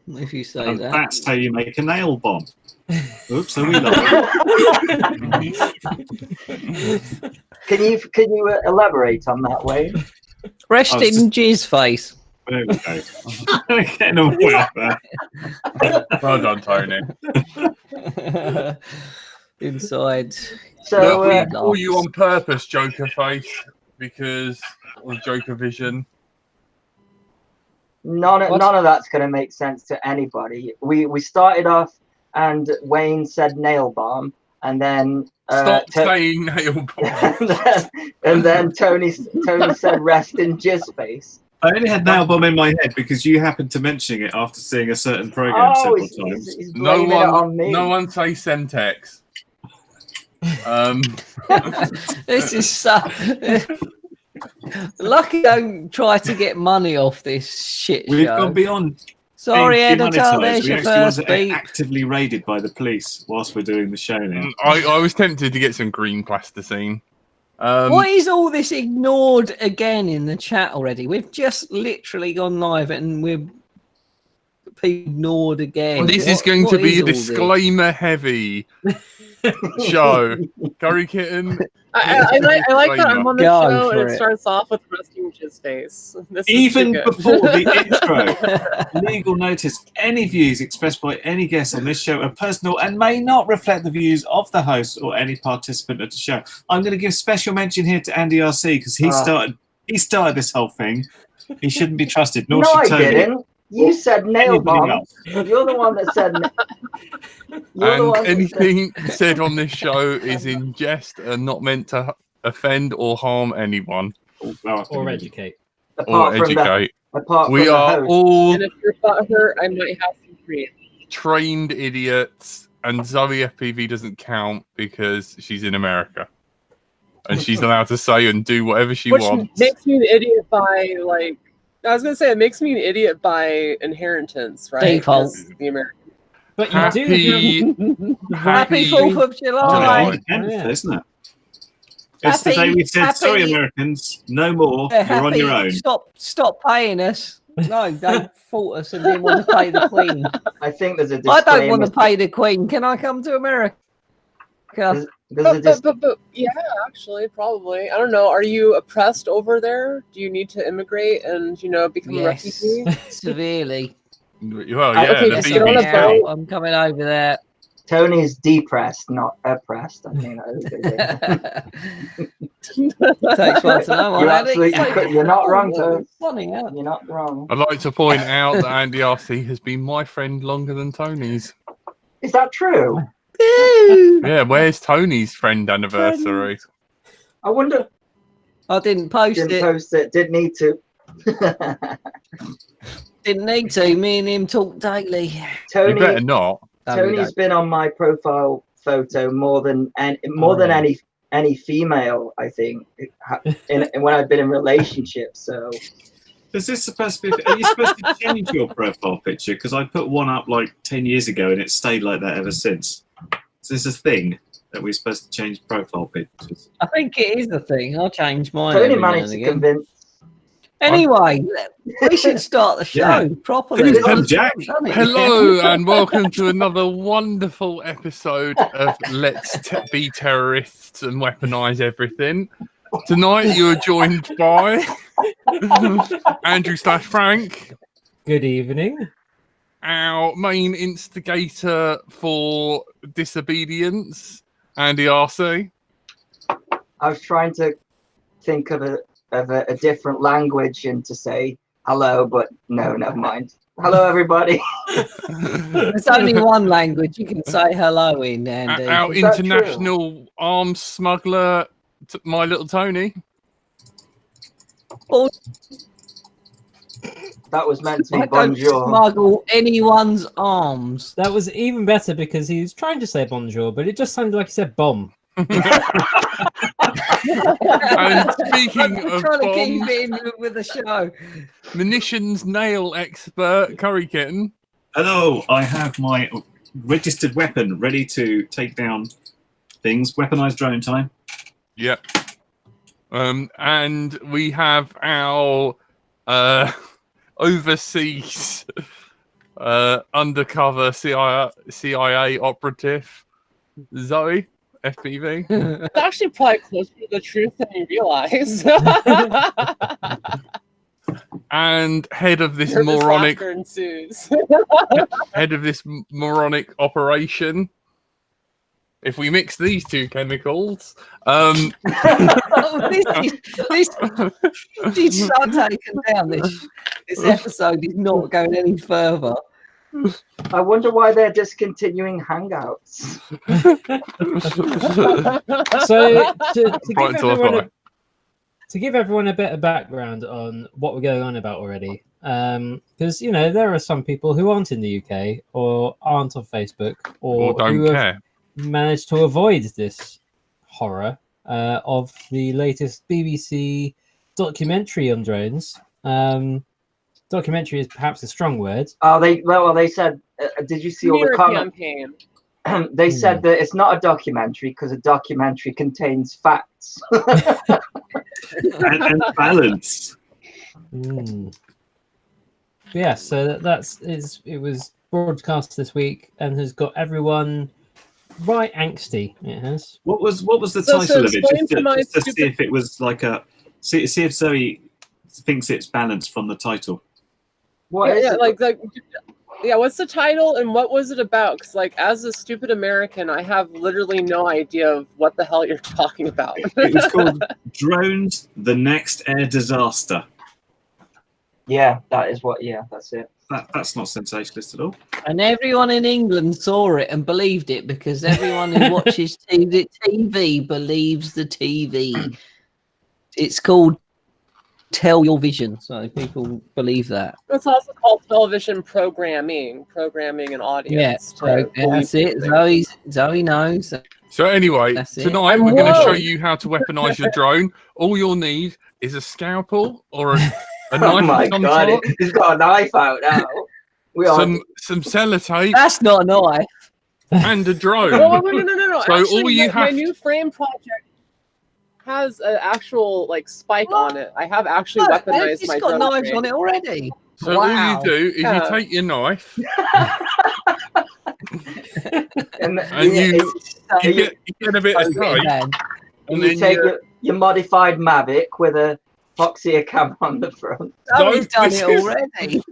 if you say And that. that's how you make a nail bomb. Oops, are we live? Can you elaborate on that, Wayne? Rest in jizz face. There we go. Getting away with that. Well done, Tony. Inside. So we call you on purpose, Joker Face, because of Joker Vision. none of that's going to make sense to anybody. We started off and Wayne said nail bomb, and then Stop saying nail bomb. and then Tony said rest in jizz face. I only had nail bomb in my head because you happened to mention it after seeing a certain program several times. He's No blaming it on me. one say Sentex. This is so. Lucky don't try to get money off this shit We've show. gone beyond. Sorry, being editor, demonetised. there's We your actually first want to beat. actively raided by the police whilst we're doing the show now. I was tempted to get some green plasticine. What is all this ignored again in the chat already? We've just literally gone live and we're ignored again. This is going to be a disclaimer-heavy show. Curry Kitten. I like that I'm on the Go show and for it it. starts off with resting his face. This is Even too good. before the intro, legal notice: any views expressed by any guest on this show are personal and may not reflect the views of the host or any participant of the show. I'm going to give special mention here to Andy RC because he started this whole thing. He shouldn't be trusted. Nor No, should I Tony. didn't. You said nail Anybody bomb. else. You're the one that said. And anything said on this show is in jest and not meant to offend or harm anyone. Or educate. Or educate. We the are host. all And if you're butthurt, I might have some cream. trained idiots, and Zoe FPV doesn't count because she's in America. And she's allowed to say and do whatever she Which wants. makes me an idiot by, like, I was going to say, it makes me an idiot by inheritance, right? Default. 'Cause the American. But you Happy, do Happy 4th of July. July, isn't it? It's the day Happy- we said, happy- sorry, Americans, no more. Yeah, You're on your own. Stop paying us. No, they fought us and didn't want to pay the Queen. I think there's a I disclaimer. don't want to pay the Queen. Can I come to America? There's a But yeah, actually, probably. I don't know. Are you oppressed over there? Do you need to immigrate and, become a Yes, refugee? severely. Well, yeah, Okay, the just get on a BBC. boat. I'm coming over there. Tony's depressed, not oppressed. I think Takes one to know one. you're not wrong, Tony. Funny, yeah. You're not wrong. I'd like to point out that Andy RC has been my friend longer than Tony's. Is that true? Yeah, where's Tony's friend anniversary? I wonder. I didn't post Didn't it. post it. Didn't need to. Didn't need to. Me and him talk daily. You better Tony. not. No, we Tony's don't. been on my profile photo more than any female. I think when I've been in relationships. So. Is this supposed to be? Are you supposed to change your profile picture? Because I put one up like 10 years ago and it's stayed like that ever since. Is this a thing that we're supposed to change profile pictures? I think it is a thing. I'll change mine. Tony every now managed and to again. convince. Anyway, we should start the show Yeah. properly. Who's done, Jack? Hello and welcome to another wonderful episode of Let's Be Terrorists and Weaponize Everything. Tonight you are joined by Andrew / Frank, Good evening. our main instigator for disobedience, Andy RC. I was trying to think of a different language and to say hello, but no, never mind. Hello, everybody. There's only one language you can say hello in, Andy. Our Is that international arms smuggler, My Little Tony. Oh, That was meant to I be don't bonjour. smuggle anyone's arms. That was even better because he was trying to say bonjour, but it just sounded like he said bomb. And speaking I'm of trying to keep bombs, it in with the show. munitions nail expert, Curry Kitten. Hello, I have my registered weapon ready to take down things. Weaponized drone time. Yep. And we have our overseas undercover CIA operative, Zoe, FPV. It's actually probably closer to the truth than you realize. And head of this Nervous moronic laughter ensues. head of this moronic operation. If we mix these two chemicals, Oh, this is so taken down. This episode is not going any further. I wonder why they're discontinuing Hangouts. So to give Right, everyone a bit of background on what we're going on about already, because there are some people who aren't in the UK or aren't on Facebook or or don't who have care. managed to avoid this horror of the latest BBC documentary on drones. Documentary is perhaps a strong word. Oh, they said. Did you see all the Smear comments? campaign. They said that it's not a documentary because a documentary contains facts. and balance. Yeah, so it was broadcast this week and has got everyone right angsty. It has. What was the So title of it? explain Just to my to see stupid- if it was like see if Zoe thinks it's balanced from the title. What is it? Yeah, what's the title and what was it about? Because as a stupid American, I have literally no idea of what the hell you're talking about. It was called Drones: The Next Air Disaster. Yeah, that is what. Yeah, that's it. That's not sensationalist at all. And everyone in England saw it and believed it because everyone who watches TV believes the TV. It's called Tell Your Vision, so people believe that. It's also called television programming an audience. Yeah, that's it. Zoe knows. So anyway, That's it. tonight we're going to show Whoa. you how to weaponize your drone. All you'll need is a scalpel or a knife Oh my of some god, sort, he's got a knife out now. We are. some sellotape, That's not a knife. and a drone. No. No. So Actually, all you my have- new frame project has an actual spike on it. I have actually Look, weaponized it's my got drone knives frame. on it already. So all you do is you take your knife and and you get a bit of tape, Man. and you then take you, your modified Mavic with a Foxia cam on the front. Zoe's done this it is- already.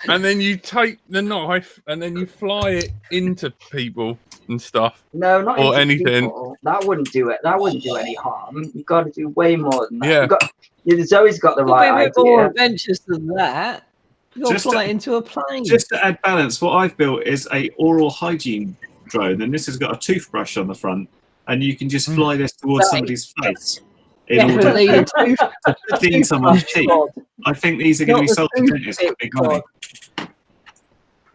and then you take the knife and then you fly it into people and stuff. No, not Or into anything. people. That wouldn't do it. That wouldn't do any harm. You've got to do way more than that. Yeah. Zoe's got the Could be a right bit more idea. adventurous than that. You got to Just fly to- it into a plane. Just to add balance, what I've built is a oral hygiene drone, and this has got a toothbrush on the front, and you can just fly this towards Right. somebody's face in order Definitely to the tooth- clean someone's toothbrush teeth. rod. I think these are going to be Not sold the to dentists for big money.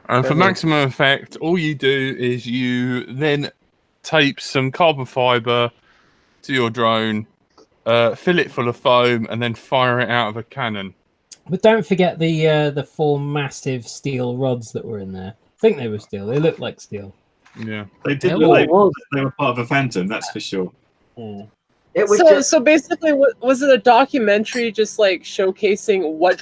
And for Brilliant. maximum effect, all you do is you then tape some carbon fiber to your drone, fill it full of foam, and then fire it out of a cannon. But don't forget the 4 massive steel rods that were in there. I think they were steel. They looked like steel. Yeah. They did Yeah, look well, like it was. they were part of a phantom, that's for sure. Yeah. It was So, just so basically, was it a documentary just showcasing what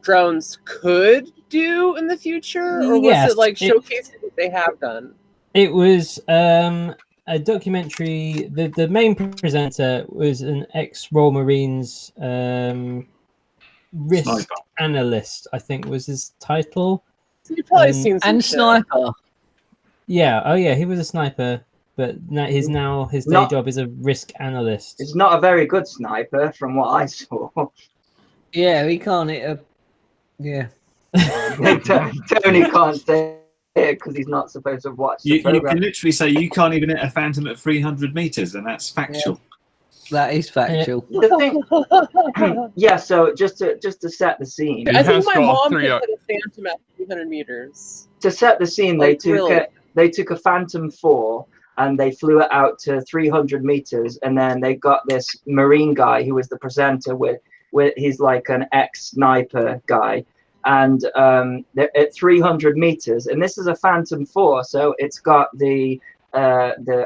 drones could do in the future, or was Yes, it showcasing what they have done? It was a documentary. The main presenter was an ex-Royal Marines risk Sniper. analyst, I think was his title. So you've probably And- seen some And shit. sniper. Yeah, oh yeah, he was a sniper, but his day Not- job is a risk analyst. it's not a very good sniper from what I saw. Yeah, he can't hit a. Yeah. Tony can't say it because he's not supposed to watch the You program. can literally say you can't even hit a phantom at 300 meters, and that's factual. That is factual. The thing, yeah. So just to set the scene, He I think has my got mom three could up. hit a Phantom at 300 meters. to set the scene, they Like, took really? they took a Phantom 4 and they flew it out to 300 meters, and then they got this Marine guy who was the presenter with he's like an ex-sniper guy, and they're at 300 meters, and this is a Phantom 4, so it's got the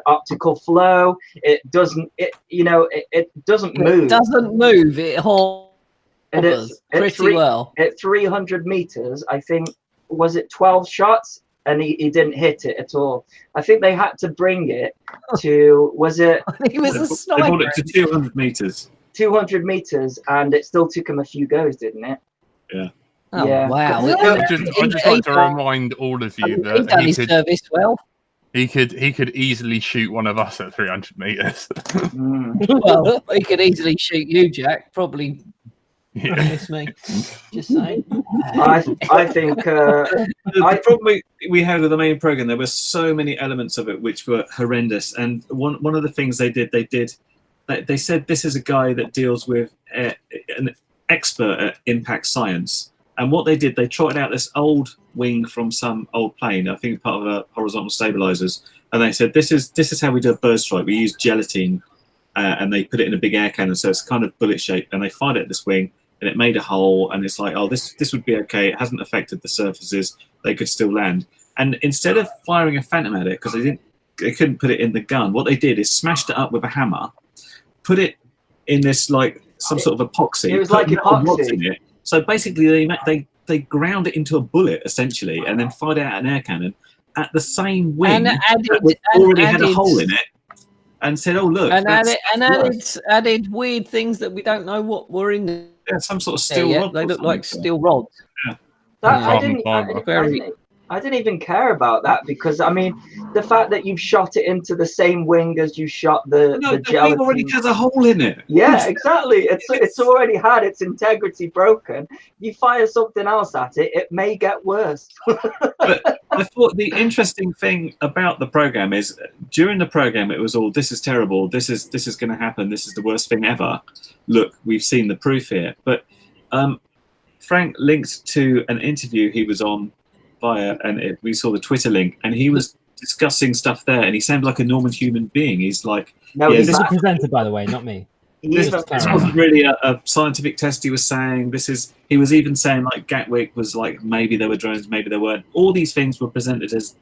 optical flow. It doesn't move. It doesn't move. It hovers And it's pretty well. At 300 meters, I think was it 12 shots, and he didn't hit it at all. I think they had to bring it to, was it He was a They sniper. brought it to 200 meters. 200 meters, and it still took him a few goes, didn't it? Oh, Yeah. wow. I'd just like to remind all of you He's that done he his could service well. he could easily shoot one of us at 300 meters. Mm. Well, he could easily shoot you, Jack. Probably Yeah. miss me. Just saying. I think The problem we had with the main program, there were so many elements of it which were horrendous. And one of the things they said this is a guy that deals with an expert at impact science. And what they did, they trotted out this old wing from some old plane, I think part of a horizontal stabilizers, and they said this is how we do a bird strike. We use gelatine, and they put it in a big air cannon, so it's kind of bullet shaped, and they fired it at this wing, and it made a hole, and it's like, oh, this would be okay. It hasn't affected the surfaces. They could still land. And instead of firing a Phantom at it, because they couldn't put it in the gun, what they did is smashed it up with a hammer, put it in this like some sort of epoxy. It was put like metal rods epoxy. in it. So basically, they ground it into a bullet essentially, and then fired out an air cannon at the same wing And that already had a hole in it, and said, "Oh look!" And that's added weird things that we don't know what were in there. yeah, some sort of steel Yet. rod. They or look like something. steel rods. I didn't even care about that, because I mean, the fact that you've shot it into the same wing as you shot the No, the gelatin. wing already has a hole in it. Yeah, exactly. It's already had its integrity broken. You fire something else at it, it may get worse. But I thought the interesting thing about the program is during the program it was all, this is terrible, this is going to happen, this is the worst thing ever. Look, we've seen the proof here. But Frank linked to an interview he was on we saw the Twitter link, and he was discussing stuff there, and he sounded like a normal human being. He's like, No, yeah, He's this the presenter, by the way, not me. this Just wasn't really a scientific test. He was saying he was even saying like Gatwick was like, maybe there were drones, maybe there weren't. All these things were presented as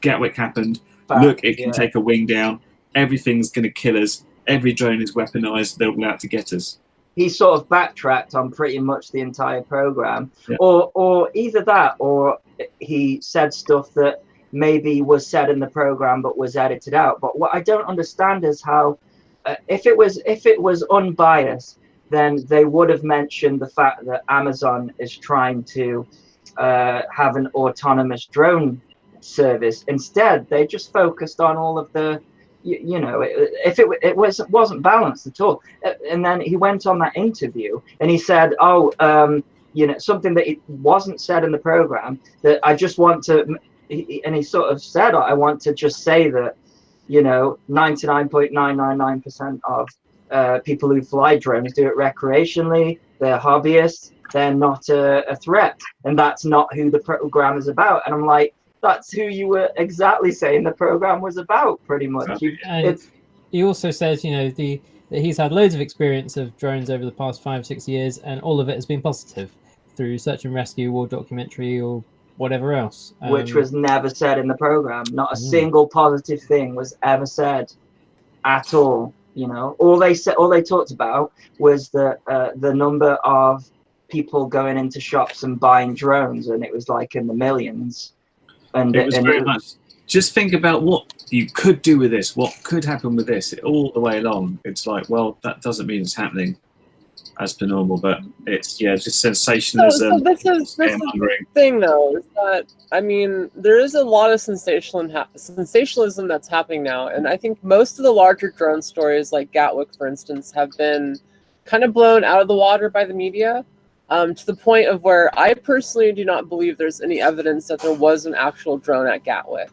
Gatwick happened. Look, it can take a wing down. Everything's going to kill us. Every drone is weaponized. They're all out to get us. he sort of backtracked on pretty much the entire program, Yeah. or either that, or he said stuff that maybe was said in the program but was edited out. But what I don't understand is how, if it was unbiased, then they would have mentioned the fact that Amazon is trying to have an autonomous drone service. Instead, they just focused on all of the, if it wasn't balanced at all. And then he went on that interview and he said, something that it wasn't said in the program, that I just want to, and he sort of said, I want to just say that, 99.999% of people who fly drones do it recreationally. They're hobbyists. They're not a threat. And that's not who the program is about. And I'm like, that's who you were exactly saying the program was about, pretty much. And he also says, that he's had loads of experience of drones over the past 5-6 years, and all of it has been positive through search and rescue or documentary or whatever else. Which was never said in the program. Not a single positive thing was ever said at all. All they talked about was the number of people going into shops and buying drones, and it was like in the millions. And it was very much, just think about what you could do with this, what could happen with this, all the way along. It's like, well, that doesn't mean it's happening as per normal, but it's just sensationalism. So this is the thing, though, is that there is a lot of sensationalism that's happening now, and I think most of the larger drone stories, like Gatwick, for instance, have been kind of blown out of the water by the media. To the point of where I personally do not believe there's any evidence that there was an actual drone at Gatwick.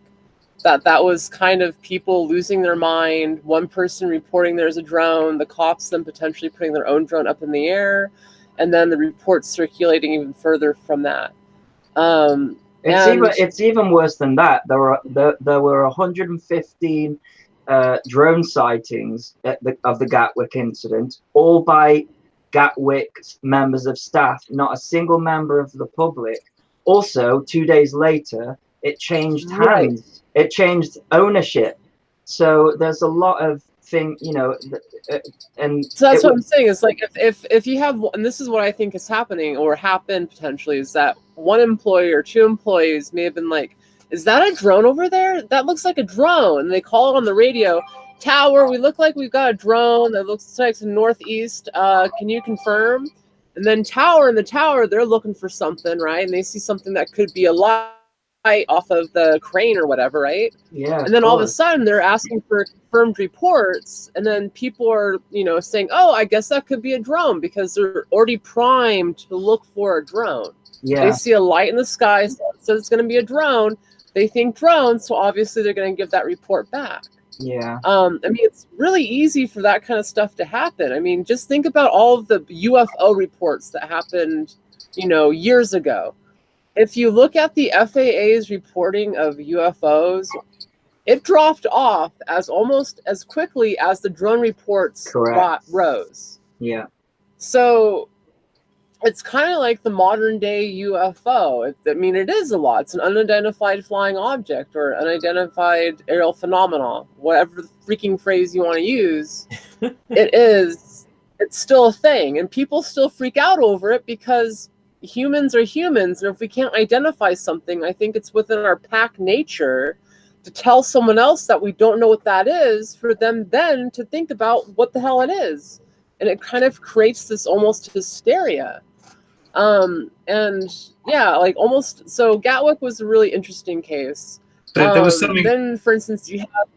That was kind of people losing their mind, one person reporting there's a drone, the cops then potentially putting their own drone up in the air, and then the reports circulating even further from that. It's even worse than that. There were 115 drone sightings of the Gatwick incident, all by Gatwick's members of staff, not a single member of the public. Also, 2 days later, it changed hands. It changed ownership. So there's a lot of thing, you know, and so that's what I'm saying. Is like if you have, and this is what I think is happening or happened potentially, is that one employee or two employees may have been like, "Is that a drone over there? That looks like a drone." And they call it on the radio, "Tower, we look like we've got a drone that looks like it's northeast. Can you confirm?" And then tower, in the tower, they're looking for something, right? And they see something that could be a light off of the crane or whatever, right? yeah, And then all of a sudden they're asking for confirmed reports, and then people are, you know, saying, "Oh, I guess that could be a drone," because they're already primed to look for a drone. yeah, They see a light in the sky, so it's going to be a drone. They think drone, so obviously they're going to give that report back. yeah, I mean, it's really easy for that kind of stuff to happen. I mean, just think about all of the UFO reports that happened, you know, years ago. If you look at the FAA's reporting of UFOs, it dropped off as almost as quickly as the drone reports rose. yeah, So it's kind of like the modern day UFO. I mean, it is a lot. It's an unidentified flying object or unidentified aerial phenomenon, whatever the freaking phrase you want to use. It's still a thing. And people still freak out over it because humans are humans. And if we can't identify something, I think it's within our pack nature to tell someone else that we don't know what that is, for them then to think about what the hell it is. And it kind of creates this almost hysteria. And yeah, like almost, so Gatwick was a really interesting case. There was something. Then, for instance, you have.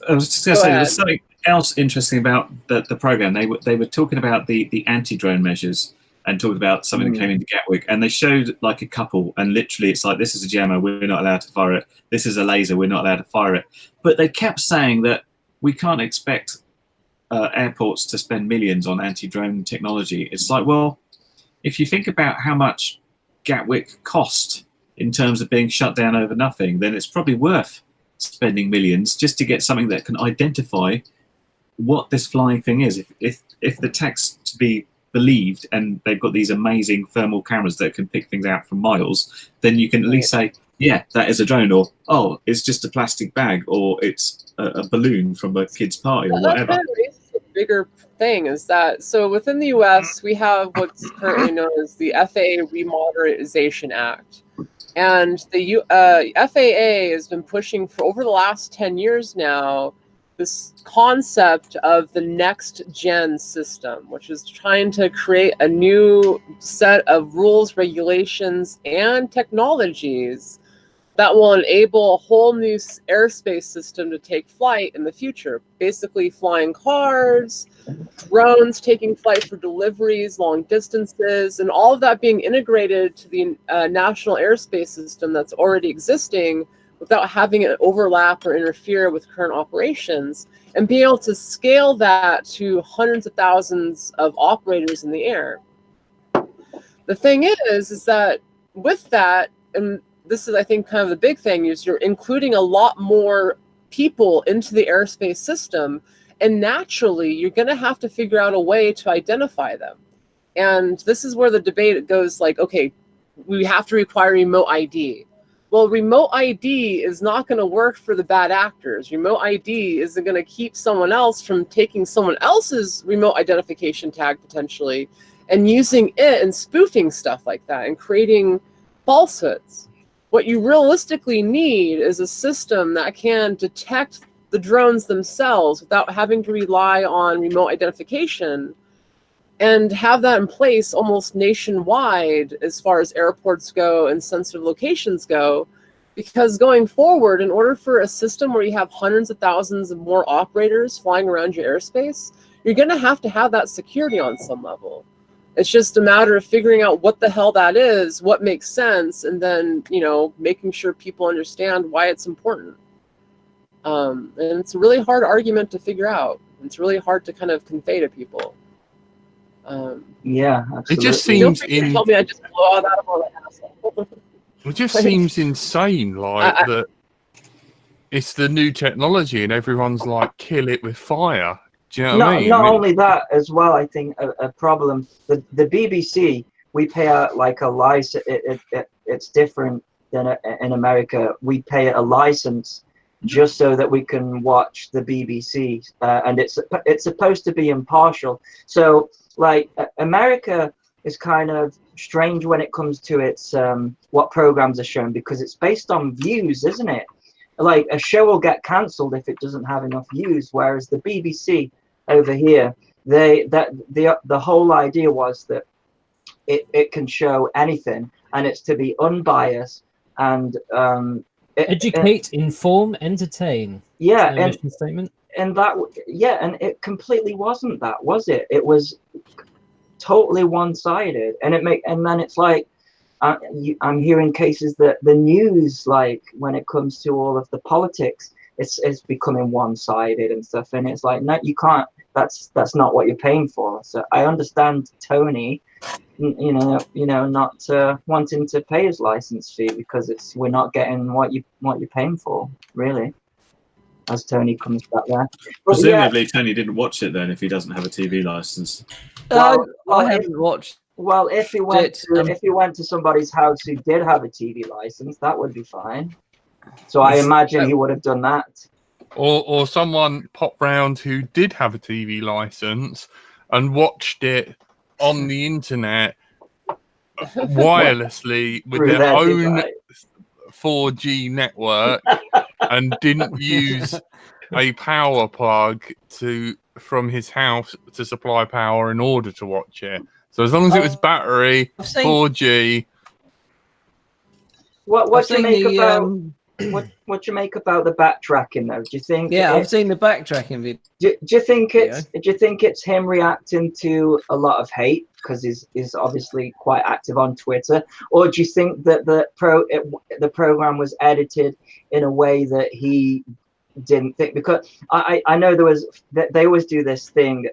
I was just going to say there was something else interesting about the program. They were talking about the anti-drone measures and talking about something that came into Gatwick, and they showed like a couple, and literally it's like, this is a jammer, we're not allowed to fire it. This is a laser, we're not allowed to fire it. But they kept saying that we can't expect airports to spend millions on anti-drone technology. It's like, well, if you think about how much Gatwick cost in terms of being shut down over nothing, then it's probably worth spending millions just to get something that can identify what this flying thing is. If the text to be believed, and they've got these amazing thermal cameras that can pick things out from miles, then you can at least say, yeah, that is a drone, or oh, it's just a plastic bag, or it's a balloon from a kid's party, or whatever. Kind of the bigger thing is that, so within the US, we have what's currently known as the FAA Remodernization Act. And the FAA has been pushing for over the last 10 years now this concept of the next gen system, which is trying to create a new set of rules, regulations, and technologies that will enable a whole new airspace system to take flight in the future. Basically flying cars, drones taking flight for deliveries, long distances, and all of that being integrated to the national airspace system that's already existing without having it overlap or interfere with current operations, and being able to scale that to hundreds of thousands of operators in the air. The thing is that with that, and this is, I think, kind of the big thing, is you're including a lot more people into the airspace system, and naturally you're going to have to figure out a way to identify them. And this is where the debate goes, like, okay, we have to require remote ID. Well, remote ID is not going to work for the bad actors. Remote ID isn't going to keep someone else from taking someone else's remote identification tag potentially and using it and spoofing stuff like that and creating falsehoods. What you realistically need is a system that can detect the drones themselves without having to rely on remote identification, and have that in place almost nationwide as far as airports go and sensitive locations go. Because going forward, in order for a system where you have hundreds of thousands of more operators flying around your airspace, you're going to have that security on some level. It's just a matter of figuring out what the hell that is, what makes sense, and then, you know, making sure people understand why it's important. And it's a really hard argument to figure out. It's really hard to kind of convey to people. Yeah, absolutely. It just seems tell me I just blow all that up on my asshole. It just seems insane, like that. It's the new technology, and everyone's like, kill it with fire. Do you know what I mean? Not only that, as well, I think a problem. The BBC, we pay like a license. It's different than in America. We pay a license just so that we can watch the BBC, and it's supposed to be impartial. So like America is kind of strange when it comes to its what programs are shown, because it's based on views, isn't it? Like a show will get cancelled if it doesn't have enough views, whereas the BBC over here, the whole idea was that it can show anything, and it's to be unbiased and educate, inform, entertain. Yeah, and mission statement. And that, yeah, and it completely wasn't that, was it? It was totally one-sided, and then it's like I'm hearing cases that the news, like when it comes to all of the politics, it's becoming one-sided and stuff, and it's like, no, you can't. That's not what you're paying for. So I understand Tony, you know, not wanting to pay his license fee, because we're not getting what you're paying for, really. As Tony comes back there. Presumably, yeah. Tony didn't watch it then if he doesn't have a TV license. Well, I haven't watched. Well, if he went to somebody's house who did have a TV license, that would be fine. So I imagine he would have done that. Or someone popped round who did have a TV license and watched it on the internet wirelessly with their own 4G network and didn't use a power plug from his house to supply power in order to watch it. So as long as it was battery, 4G. What do you make about what you make about the backtracking though? Do you think? Yeah, I've seen the backtracking video. Do you think it's him reacting to a lot of hate because he's obviously quite active on Twitter, or do you think that the program was edited in a way that he didn't think? Because I know they always do this thing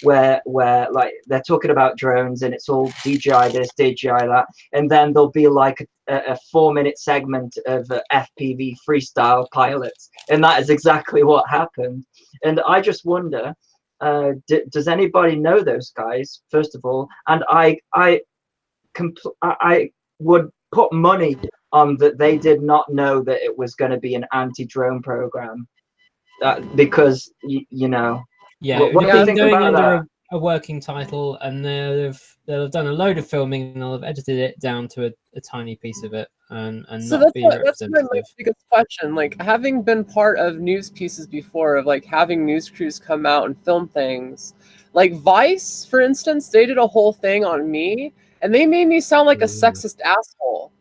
where like they're talking about drones and it's all DJI this, DJI that, and then there'll be like a 4-minute segment of FPV freestyle pilots, and that is exactly what happened. And I just wonder, does anybody know those guys, first of all? And I would put money on that they did not know that it was going to be an anti-drone program, because you know. Yeah, what do you think doing about under that? a working title, and they'll have done a load of filming, and they'll have edited it down to a tiny piece of it, and so not be that's my representative. biggest question. Like, having been part of news pieces before, of like having news crews come out and film things, like Vice, for instance, they did a whole thing on me, and they made me sound like a sexist asshole.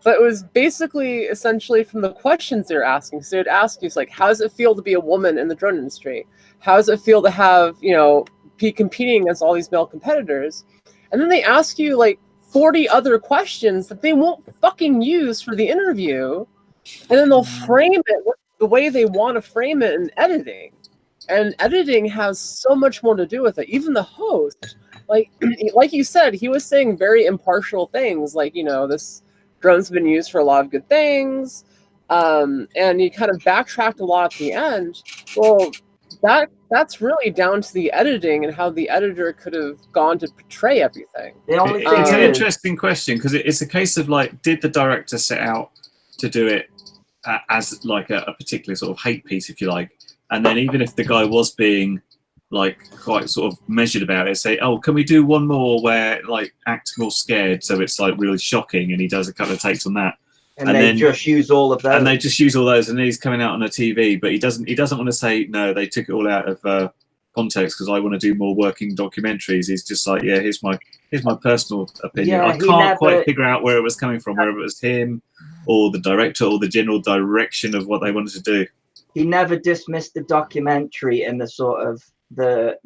But it was basically essentially from the questions they were asking. So they'd ask you, like, how does it feel to be a woman in the drone industry? How does it feel to have, be competing against all these male competitors? And then they ask you like 40 other questions that they won't fucking use for the interview. And then they'll frame it the way they want to frame it in editing. And editing has so much more to do with it. Even the host, like you said, he was saying very impartial things, like, this drone's been used for a lot of good things. And he kind of backtracked a lot at the end. Well, that's really down to the editing and how the editor could have gone to portray everything. It's an interesting question, because it's a case of like, did the director set out to do it as like a particular sort of hate piece, if you like, and then even if the guy was being like quite sort of measured about it, say, oh, can we do one more where like acts more scared, so it's like really shocking, and he does a couple of takes on that. And they just use all of those. And they just use all those, and he's coming out on a TV, but he doesn't want to say, no, they took it all out of context because I want to do more working documentaries. He's just like, yeah, here's my personal opinion. Yeah, I can't quite figure out where it was coming from, whether it was him or the director or the general direction of what they wanted to do. He never dismissed the documentary in the sort of the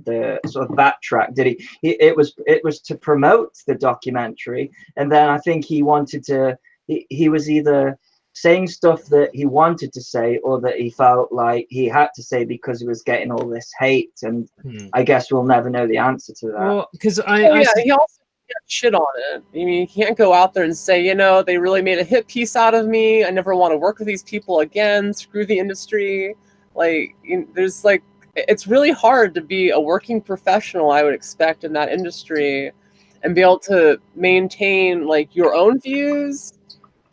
sort of backtrack, did he? It was to promote the documentary, and then I think he wanted to. He was either saying stuff that he wanted to say or that he felt like he had to say because he was getting all this hate, and I guess we'll never know the answer to that. Well, because he also can't shit on it. I mean, he can't go out there and say, they really made a hit piece out of me. I never want to work with these people again. Screw the industry. Like, there's like, it's really hard to be a working professional, I would expect, in that industry and be able to maintain like your own views,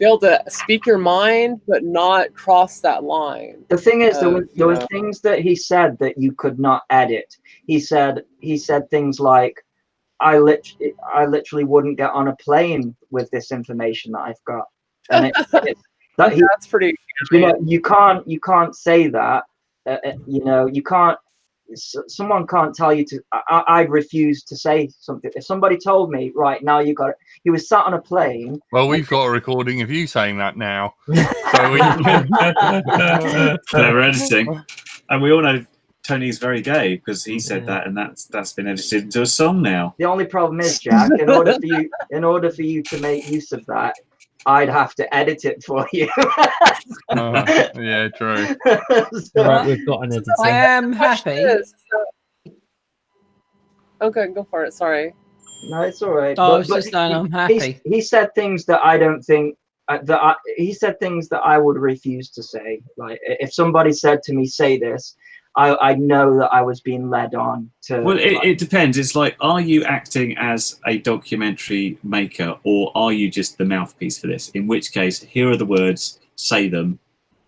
be able to speak your mind, but not cross that line. The thing is, there were know. things that he said that you could not edit. He said things like, I literally wouldn't get on a plane with this information that I've got. And That's pretty. you can't say that. You can't. Someone can't tell you to. I'd refuse to say something. If somebody told me, right now you got it. He was sat on a plane. Well, we've got a recording of you saying that now. So we Clever editing. And we all know Tony's very gay because he said that, and that's been edited into a song now. The only problem is, Jack, in order for you to make use of that, I'd have to edit it for you. Yeah, true. Right, we've got an editor. I am happy. Okay, go for it. Sorry. No, it's all right. I was just saying I'm happy. He said things that I don't think he said things that I would refuse to say. Like if somebody said to me, "Say this," I know that I was being led on to. Well, it depends. It's like, are you acting as a documentary maker, or are you just the mouthpiece for this? In which case, here are the words, say them,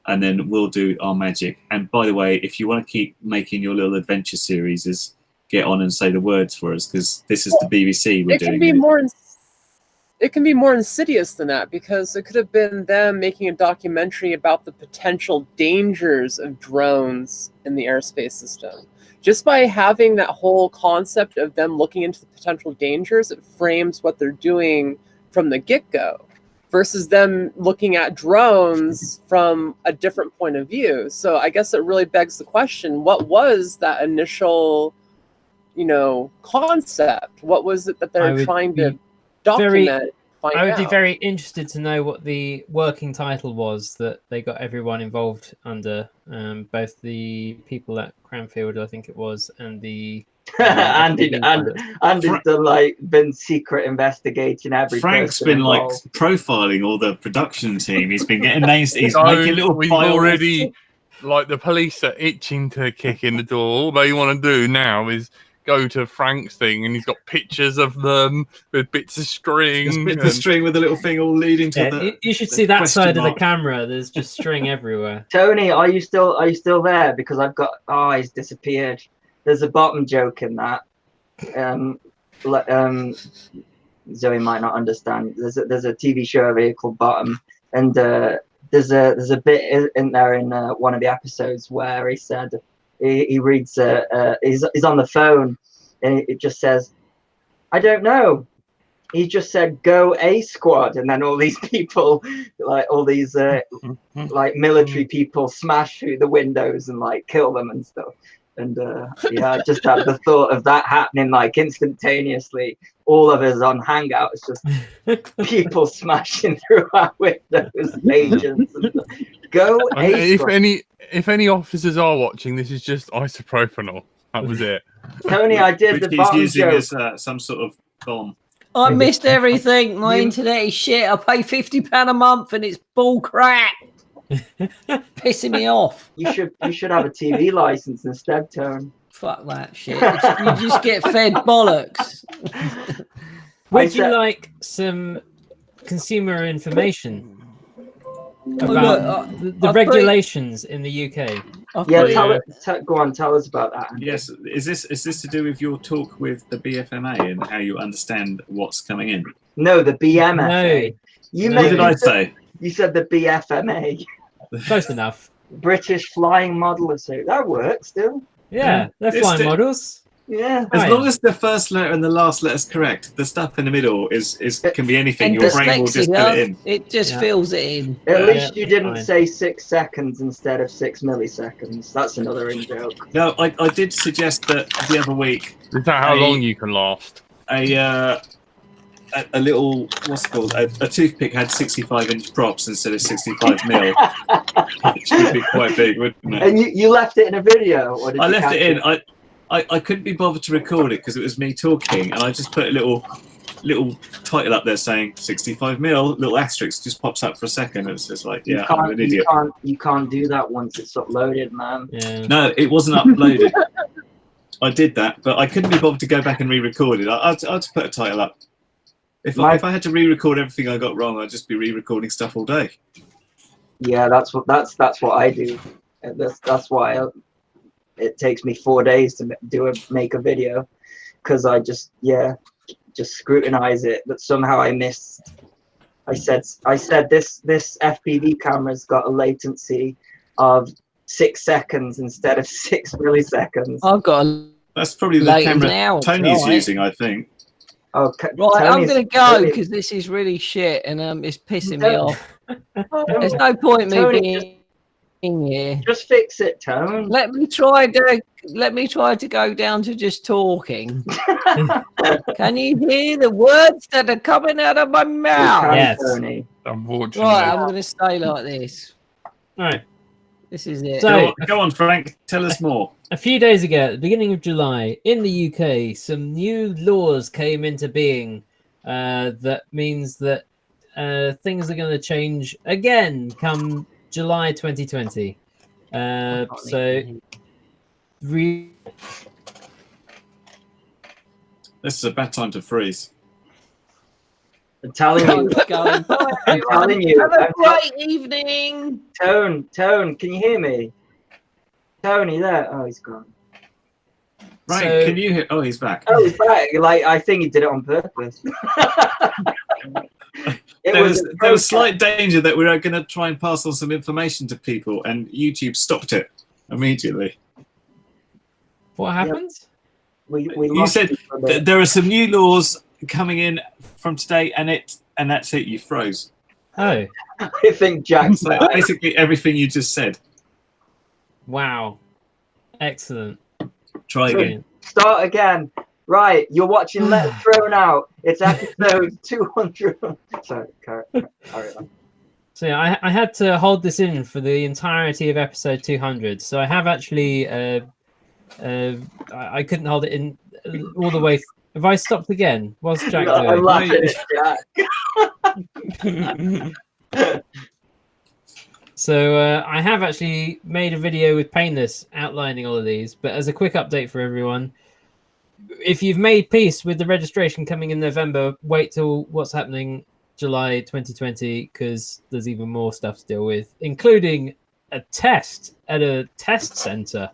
and then we'll do our magic. And by the way, if you want to keep making your little adventure series, get on and say the words for us, because this is the BBC we're doing. It can be more insidious than that, because it could have been them making a documentary about the potential dangers of drones in the airspace system. Just by having that whole concept of them looking into the potential dangers, it frames what they're doing from the get-go, versus them looking at drones from a different point of view. So I guess it really begs the question, what was that initial, concept? What was it that they're trying to document? I would be very interested to know what the working title was that they got everyone involved under, both the people at Cranfield, I think it was, and the Andy's done been secret investigating every. Frank's been involved. Profiling all the production team. He's been getting names. He's So making little we've files. already, the police are itching to kick in the door. All they want to do now is go to Frank's thing, and he's got pictures of them with bits of string. Just bits of string with a little thing all leading to you should see that side of the camera. There's just string everywhere. Tony, are you still there? Because I've got he's disappeared. There's a bottom joke in that. Zoe might not understand. There's a TV show over here called Bottom, and there's a bit in there in one of the episodes where he said he reads he's on the phone and it just says, "I don't know." He just said, "Go A squad," and then all these people, all these military people, smash through the windows and kill them and stuff. And I just had the thought of that happening instantaneously. All of us on Hangouts, just people smashing through our windows, agents. And go A squad. If any officers are watching, this is just isopropanol. That was it. Tony, I did the bottom using joke. as some sort of bomb. I missed everything. My internet is shit. I pay £50 a month and it's bull crap. Pissing me off. You should have a TV license instead, Tone. Fuck that shit. You just get fed bollocks. Would you like some consumer information about the regulations in the UK? Go on, tell us about that. Yes, is this to do with your talk with the BFMA and how you understand what's coming in? No, the BMFA. What did I say? You said the BFMA. Close enough. British Flying Model Association. That works still. Yeah, they're flying models. Yeah. As long as the first letter and the last letter is correct, the stuff in the middle can be anything. Your brain will just put it in. It just fills it in. At least you didn't say 6 seconds instead of 6 milliseconds. That's another in joke. No, I did suggest that the other week. Is that how long you can last? A little, what's it called? A toothpick had 65-inch props instead of 65 mil. Which would be quite big, wouldn't it? And you left it in a video? Or did I you left it in. it? I couldn't be bothered to record it because it was me talking, and I just put a little title up there saying 65 mil, little asterisk just pops up for a second. It's just I'm an idiot. You can't do that once it's uploaded, man. Yeah. No, it wasn't uploaded. I did that, but I couldn't be bothered to go back and re-record it. I'll just put a title up. If I had to re-record everything I got wrong, I'd just be re-recording stuff all day. Yeah, that's what I do. And that's why it takes me 4 days to make a video, because I just scrutinize it. But somehow I missed. I said this FPV camera's got a latency of 6 seconds instead of 6 milliseconds. I've got a That's probably the latency camera now, Tony's right? using, I think. Okay, Right, I'm Tony's going to go brilliant. because this is really shit and it's pissing me Don't- off. There's no point me Tony, being here. Just fix it, Tone. Let me try to go down to just talking. Can you hear the words that are coming out of my mouth? Yes. Tony. Unfortunately. Right, I'm going to stay like this. All right. This is it. So- Go on, Frank. Tell us more. A few days ago, at the beginning of July, in the UK, some new laws came into being. That means that things are going to change again come July 2020. This is a bad time to freeze. I'm telling you. Going. I'm telling you. Have a great evening. Tone, can you hear me? Tony, there. Oh, he's gone. Right, So- can you hear? Oh, he's back. Oh, he's back. Like, I think he did it on purpose. There was slight danger that we were going to try and pass on some information to people, and YouTube stopped it immediately. What happened? We You lost said it for a bit. there are some new laws coming in from today, and that's it. You froze. Oh, I think Jack's So back. basically everything you just said. wow. Excellent. Try again. Brilliant. Start again. Right, you're watching Let's Thrown Out. It's episode 200. Sorry, carry on. So yeah, I had to hold this in for the entirety of episode 200. So I have actually, I couldn't hold it in all the way. Have I stopped again? What's Jack No, I'm doing? laughing at Jack. So I have actually made a video with Painless outlining all of these. But as a quick update for everyone, if you've made peace with the registration coming in November, wait till what's happening July 2020, because there's even more stuff to deal with, including a test at a test center.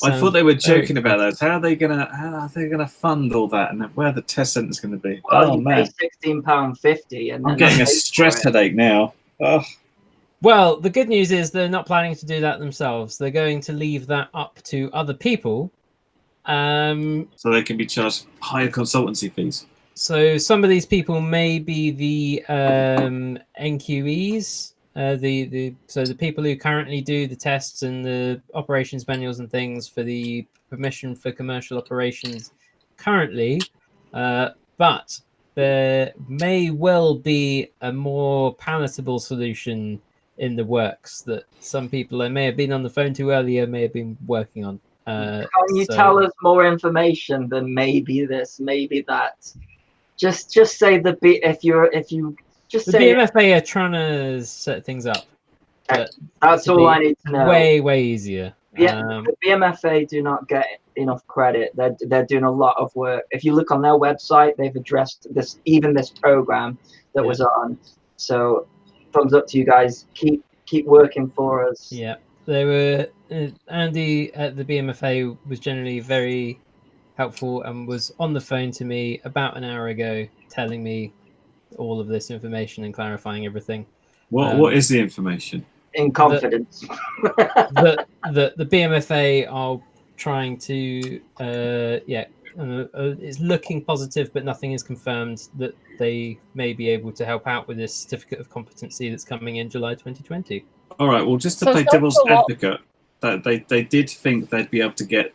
I thought they were joking about that. How are they gonna fund all that, and where the test center's going to be? Well, Oh you man, pay £16.50, and I'm then getting they a pay stress for it. headache now. Oh, Well, the good news is they're not planning to do that themselves. They're going to leave that up to other people. so they can be charged higher consultancy fees. So some of these people may be the NQEs, the people who currently do the tests and the operations manuals and things for the permission for commercial operations currently, but there may well be a more palatable solution in the works that some people I may have been on the phone to earlier may have been working on. Can you tell us more information than maybe this, maybe that? Just say the if you just the say BMFA are trying to set things up. But that's to all be I need to know. way easier. Yeah, the BMFA do not get enough credit. They're doing a lot of work. If you look on their website, they've addressed this program that was on. So thumbs up to you guys. Keep working for us. Yeah, they were. Andy at the BMFA was generally very helpful and was on the phone to me about an hour ago, telling me all of this information and clarifying everything. What is the information? In confidence. The BMFA are trying to it's looking positive, but nothing is confirmed that they may be able to help out with this certificate of competency that's coming in July 2020. All right. Well, just to So play it's devil's not a lot- advocate, that they did think they'd be able to get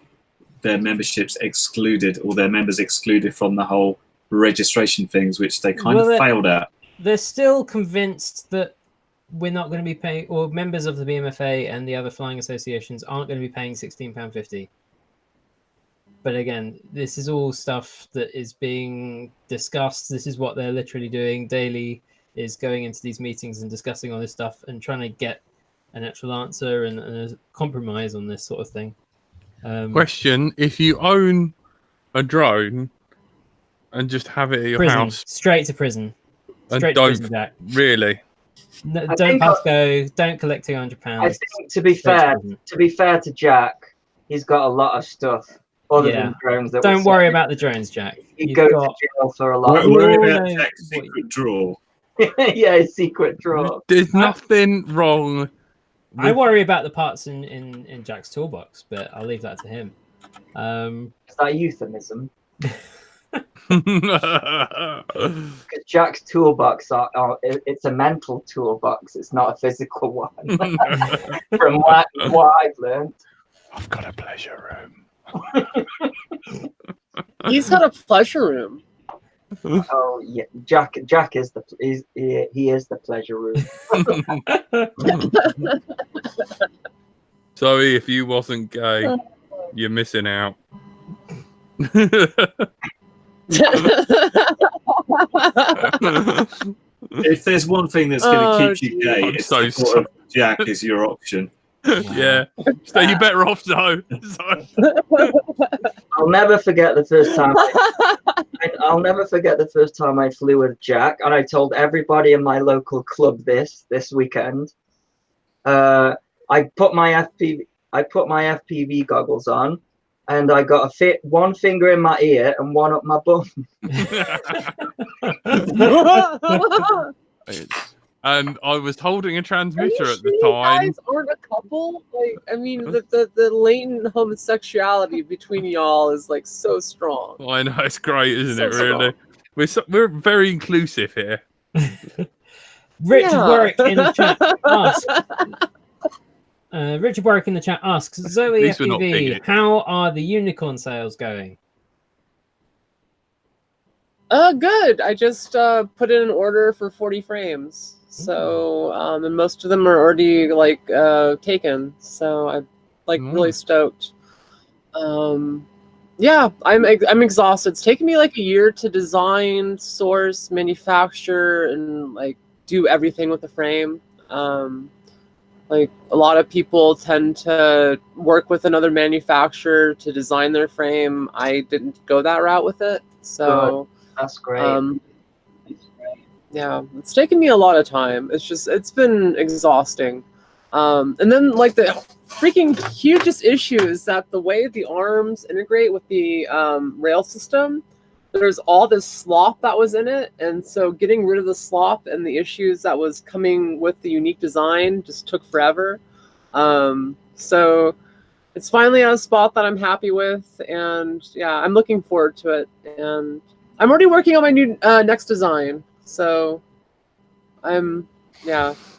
their memberships excluded, or their members excluded from the whole registration things, which they kind Well, of failed at. They're still convinced that we're not going to be paying, or members of the BMFA and the other flying associations aren't going to be paying £16.50. But again, this is all stuff that is being discussed. This is what they're literally doing daily, is going into these meetings and discussing all this stuff and trying to get an actual answer and a compromise on this sort of thing. Question: if you own a drone and just have it at your Prison. house. Straight to prison. And Straight to prison, Jack. really. No, I don't think pass go. Don't collect £200. I think to be fair to Jack, he's got a lot of stuff other than drones. That Don't worry about the drones, Jack. He'd go to jail for a lot. Worry about Jack's secret drawer. Yeah, his secret drawer. There's nothing wrong. I worry about the parts in Jack's toolbox, but I'll leave that to him. Is that euphemism? Because Jack's toolbox, it's a mental toolbox. It's not a physical one. From what I've learned. I've got a pleasure room. He's got a pleasure room. Oh yeah, Jack is he is the pleasure room. Sorry if you wasn't gay. You're missing out. If there's one thing that's going to keep you gay, I'm it's so the thought of Jack is your option. Yeah, so you're better off though. I'll never forget the first time. I'll never forget the first time I flew with Jack, and I told everybody in my local club this weekend. I put my FPV goggles on, and I got one finger in my ear and one up my bum. And I was holding a transmitter Are you at the sure time. You guys aren't a couple. Like, I mean, the latent homosexuality between y'all is like so strong. I know, it's great, isn't it? So Really, we're very inclusive here. Richard Warwick in the chat asks. Richard Warwick in the chat asks, Zoe These were not FPV, figured. how are the unicorn sales going? Good. I just put in an order for 40 frames. So, and most of them are already like taken. So I'm like really stoked. Yeah, I'm exhausted. It's taken me like a year to design, source, manufacture, and like do everything with the frame. Like a lot of people tend to work with another manufacturer to design their frame. I didn't go that route with it. So that's great. Yeah, it's taken me a lot of time. It's been exhausting. And then like the freaking hugest issue is that the way the arms integrate with the rail system, there's all this slop that was in it, and so getting rid of the slop and the issues that was coming with the unique design just took forever. So it's finally at a spot that I'm happy with, and yeah, I'm looking forward to it. And I'm already working on my new next design, so I'm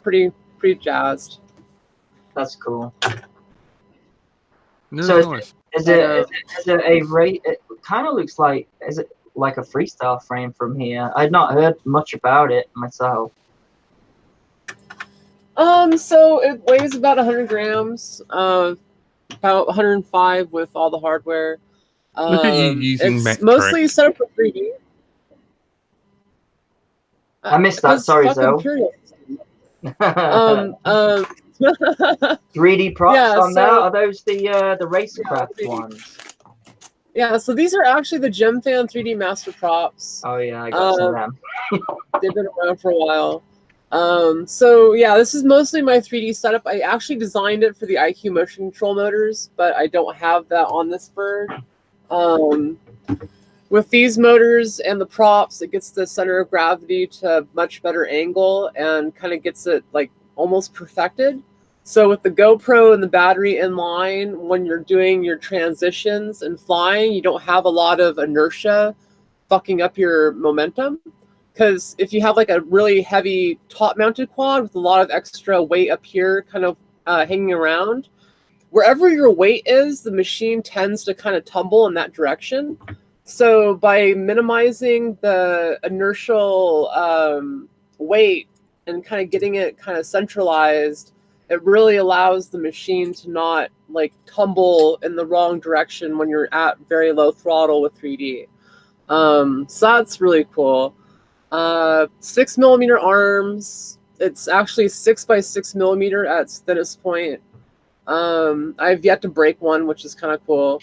pretty jazzed. That's cool. No, so nice. is it a rate? It kind of looks like, is it like a freestyle frame from here? I'd not heard much about it myself. So it weighs about 100 grams, about 105 with all the hardware. Look at you using it's metric. mostly set up for 3D. I missed that. Sorry, Zoe. 3D props on there. Are those the racecraft ones? Yeah, so these are actually the GemFan 3D Master props. Oh yeah, I got some of them. They've been around for a while. So yeah, this is mostly my 3D setup. I actually designed it for the IQ motion control motors, but I don't have that on this bird. With these motors and the props, it gets the center of gravity to a much better angle and kind of gets it like almost perfected. So with the GoPro and the battery in line, when you're doing your transitions and flying, you don't have a lot of inertia fucking up your momentum. Because if you have like a really heavy top-mounted quad with a lot of extra weight up here kind of hanging around, wherever your weight is, the machine tends to kind of tumble in that direction. So by minimizing the inertial weight and kind of getting it kind of centralized, it really allows the machine to not like tumble in the wrong direction when you're at very low throttle with 3D. So that's really cool. 6mm arms. It's actually 6x6mm at its thinnest point. I've yet to break one, which is kind of cool.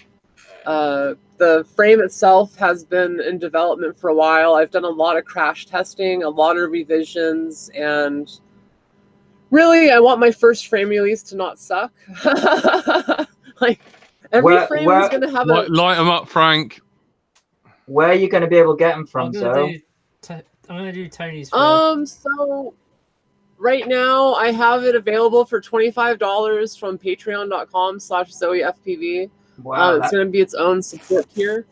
The frame itself has been in development for a while. I've done a lot of crash testing, a lot of revisions, and really, I want my first frame release to not suck. Like every frame is going to have light them up, Frank. Where are you going to be able to get them from, I'm gonna do Tony's. So right now I have it available for $25 from patreon.com/ZoeFPV. Wow, it's going to be its own support tier.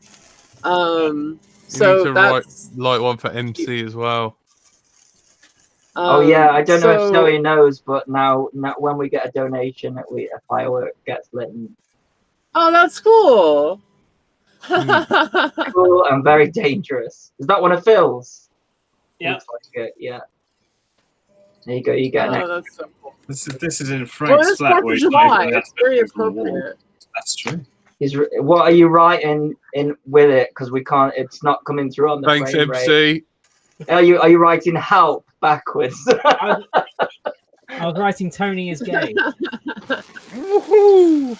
You So need to that's light one for MC as well. oh yeah, I don't know if so- Zoe knows, but now when we get a donation, a firework gets lit. Oh, that's cool. Cool and very dangerous. Is that one of Phil's? Yeah. Looks like it, yeah. There you go. You get it. That's so cool. This is in Well, Frank's it's flat 4th where of he's July. playing It's very on the wall. appropriate. That's true. What are you writing in with it? Because we can't. It's not coming through on the Thanks, frame rate. MC. Are you writing help backwards? I was writing Tony is gay. Woohoo!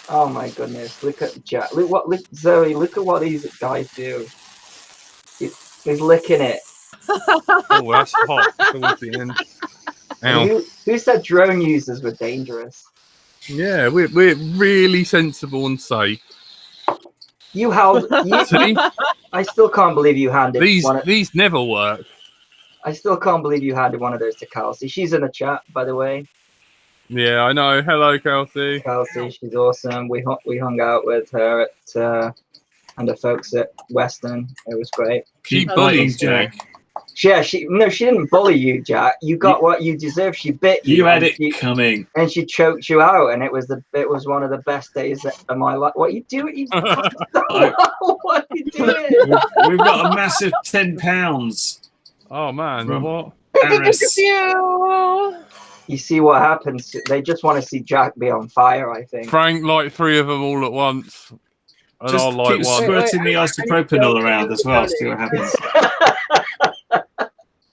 Oh my goodness! Look at Jack. Look Zoe. Look at what these guys do. He's licking it. Oh, that's hot towards the end. Ow. Who said drone users were dangerous? Yeah, we're really sensible and safe. You held. See, I still can't believe you handed these never work. I still can't believe you handed one of those to Kelsey. She's in the chat, by the way. Yeah, I know. Hello, Kelsey. Kelsey, she's awesome. We hung out with her at and the folks at Western. It was great. Keep bullying Jack. Yeah, she didn't bully you, Jack. You got what you deserved. She bit you. You had it coming. And she choked you out, and it was one of the best days of my life. What are you doing? What are you doing? We've got a massive £10. Oh man, From what? Paris. You see what happens? They just want to see Jack be on fire, I think. Frank, light 3 of them all at once. And Just I'll light keep one. squirting the isopropanol around as well. See what happens.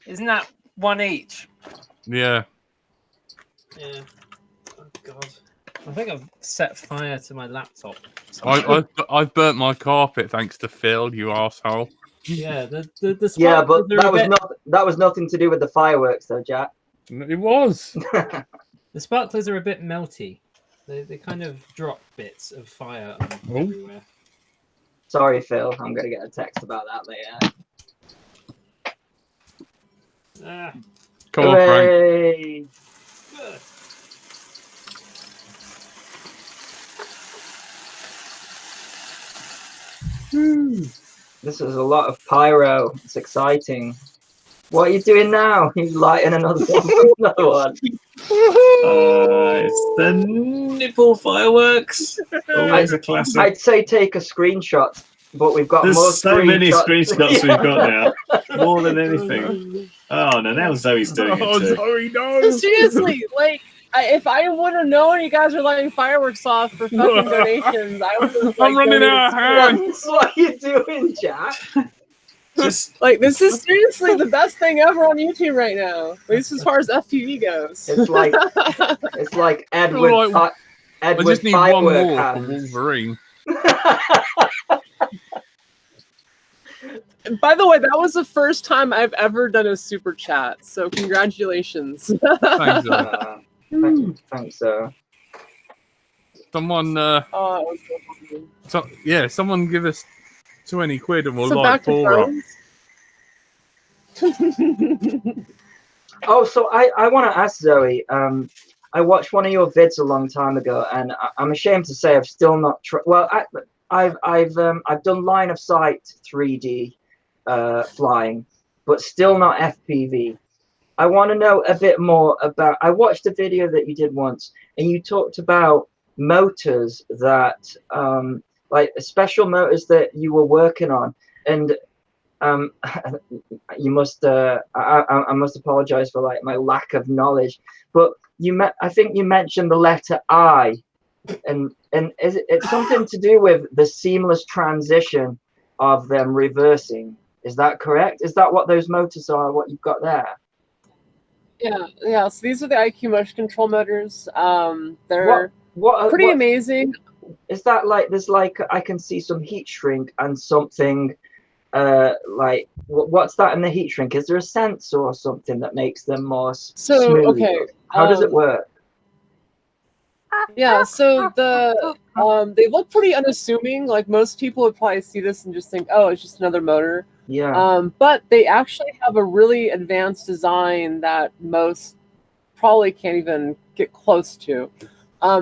Isn't that one each? Yeah. Yeah. Oh god. I think I've set fire to my laptop. I've burnt my carpet thanks to Phil, you asshole. Yeah, the Yeah, but sparklers are that was nothing to do with the fireworks, though, Jack. It was. the sparklers are a bit melty. They kind of drop bits of fire everywhere. Sorry, Phil. I'm gonna get a text about that later. Come on, Frank. Hooray! This is a lot of pyro. It's exciting. What are you doing now? You lighting another one? Another one. It's the nipple fireworks. Always a classic. I'd say take a screenshot, but we've got There's more so many screenshots Yeah. we've got now. More than anything. Oh no, now Zoe's doing it too. Zoe, no. Seriously, like, if I would have known you guys were lighting fireworks off for fucking donations, I would have. I'm running out of hands. What are you doing, Jack? Just Like, this is seriously the best thing ever on YouTube right now. At least as far as FPV goes. It's like Edward. I Edward just need one firework more for hands. Wolverine. By the way, that was the first time I've ever done a super chat, so congratulations. Thanks, Zoe. Thanks, Someone, Oh, it was so funny. someone give us 20 quid and we'll So light back to 4 up. drones. Oh, so I want to ask Zoe. I watched one of your vids a long time ago, and I'm ashamed to say I've still not. I've done line of sight 3D flying, but still not FPV. I want to know a bit more about. I watched a video that you did once, and you talked about motors that, like special motors that you were working on, and you must. I must apologize for like my lack of knowledge, but I think you mentioned the letter I, and it's something to do with the seamless transition of them reversing. Is that correct? Is that what those motors are? What you've got there? Yeah. So these are the IQ motion control motors. They're What pretty amazing. Is that like there's like I can see some heat shrink and something like what's that in the heat shrink? Is there a sensor or something that makes them more smooth? Okay, How does it work? Yeah, so they look pretty unassuming. Like most people would probably see this and just think, oh, it's just another motor. Yeah. But they actually have a really advanced design that most probably can't even get close to.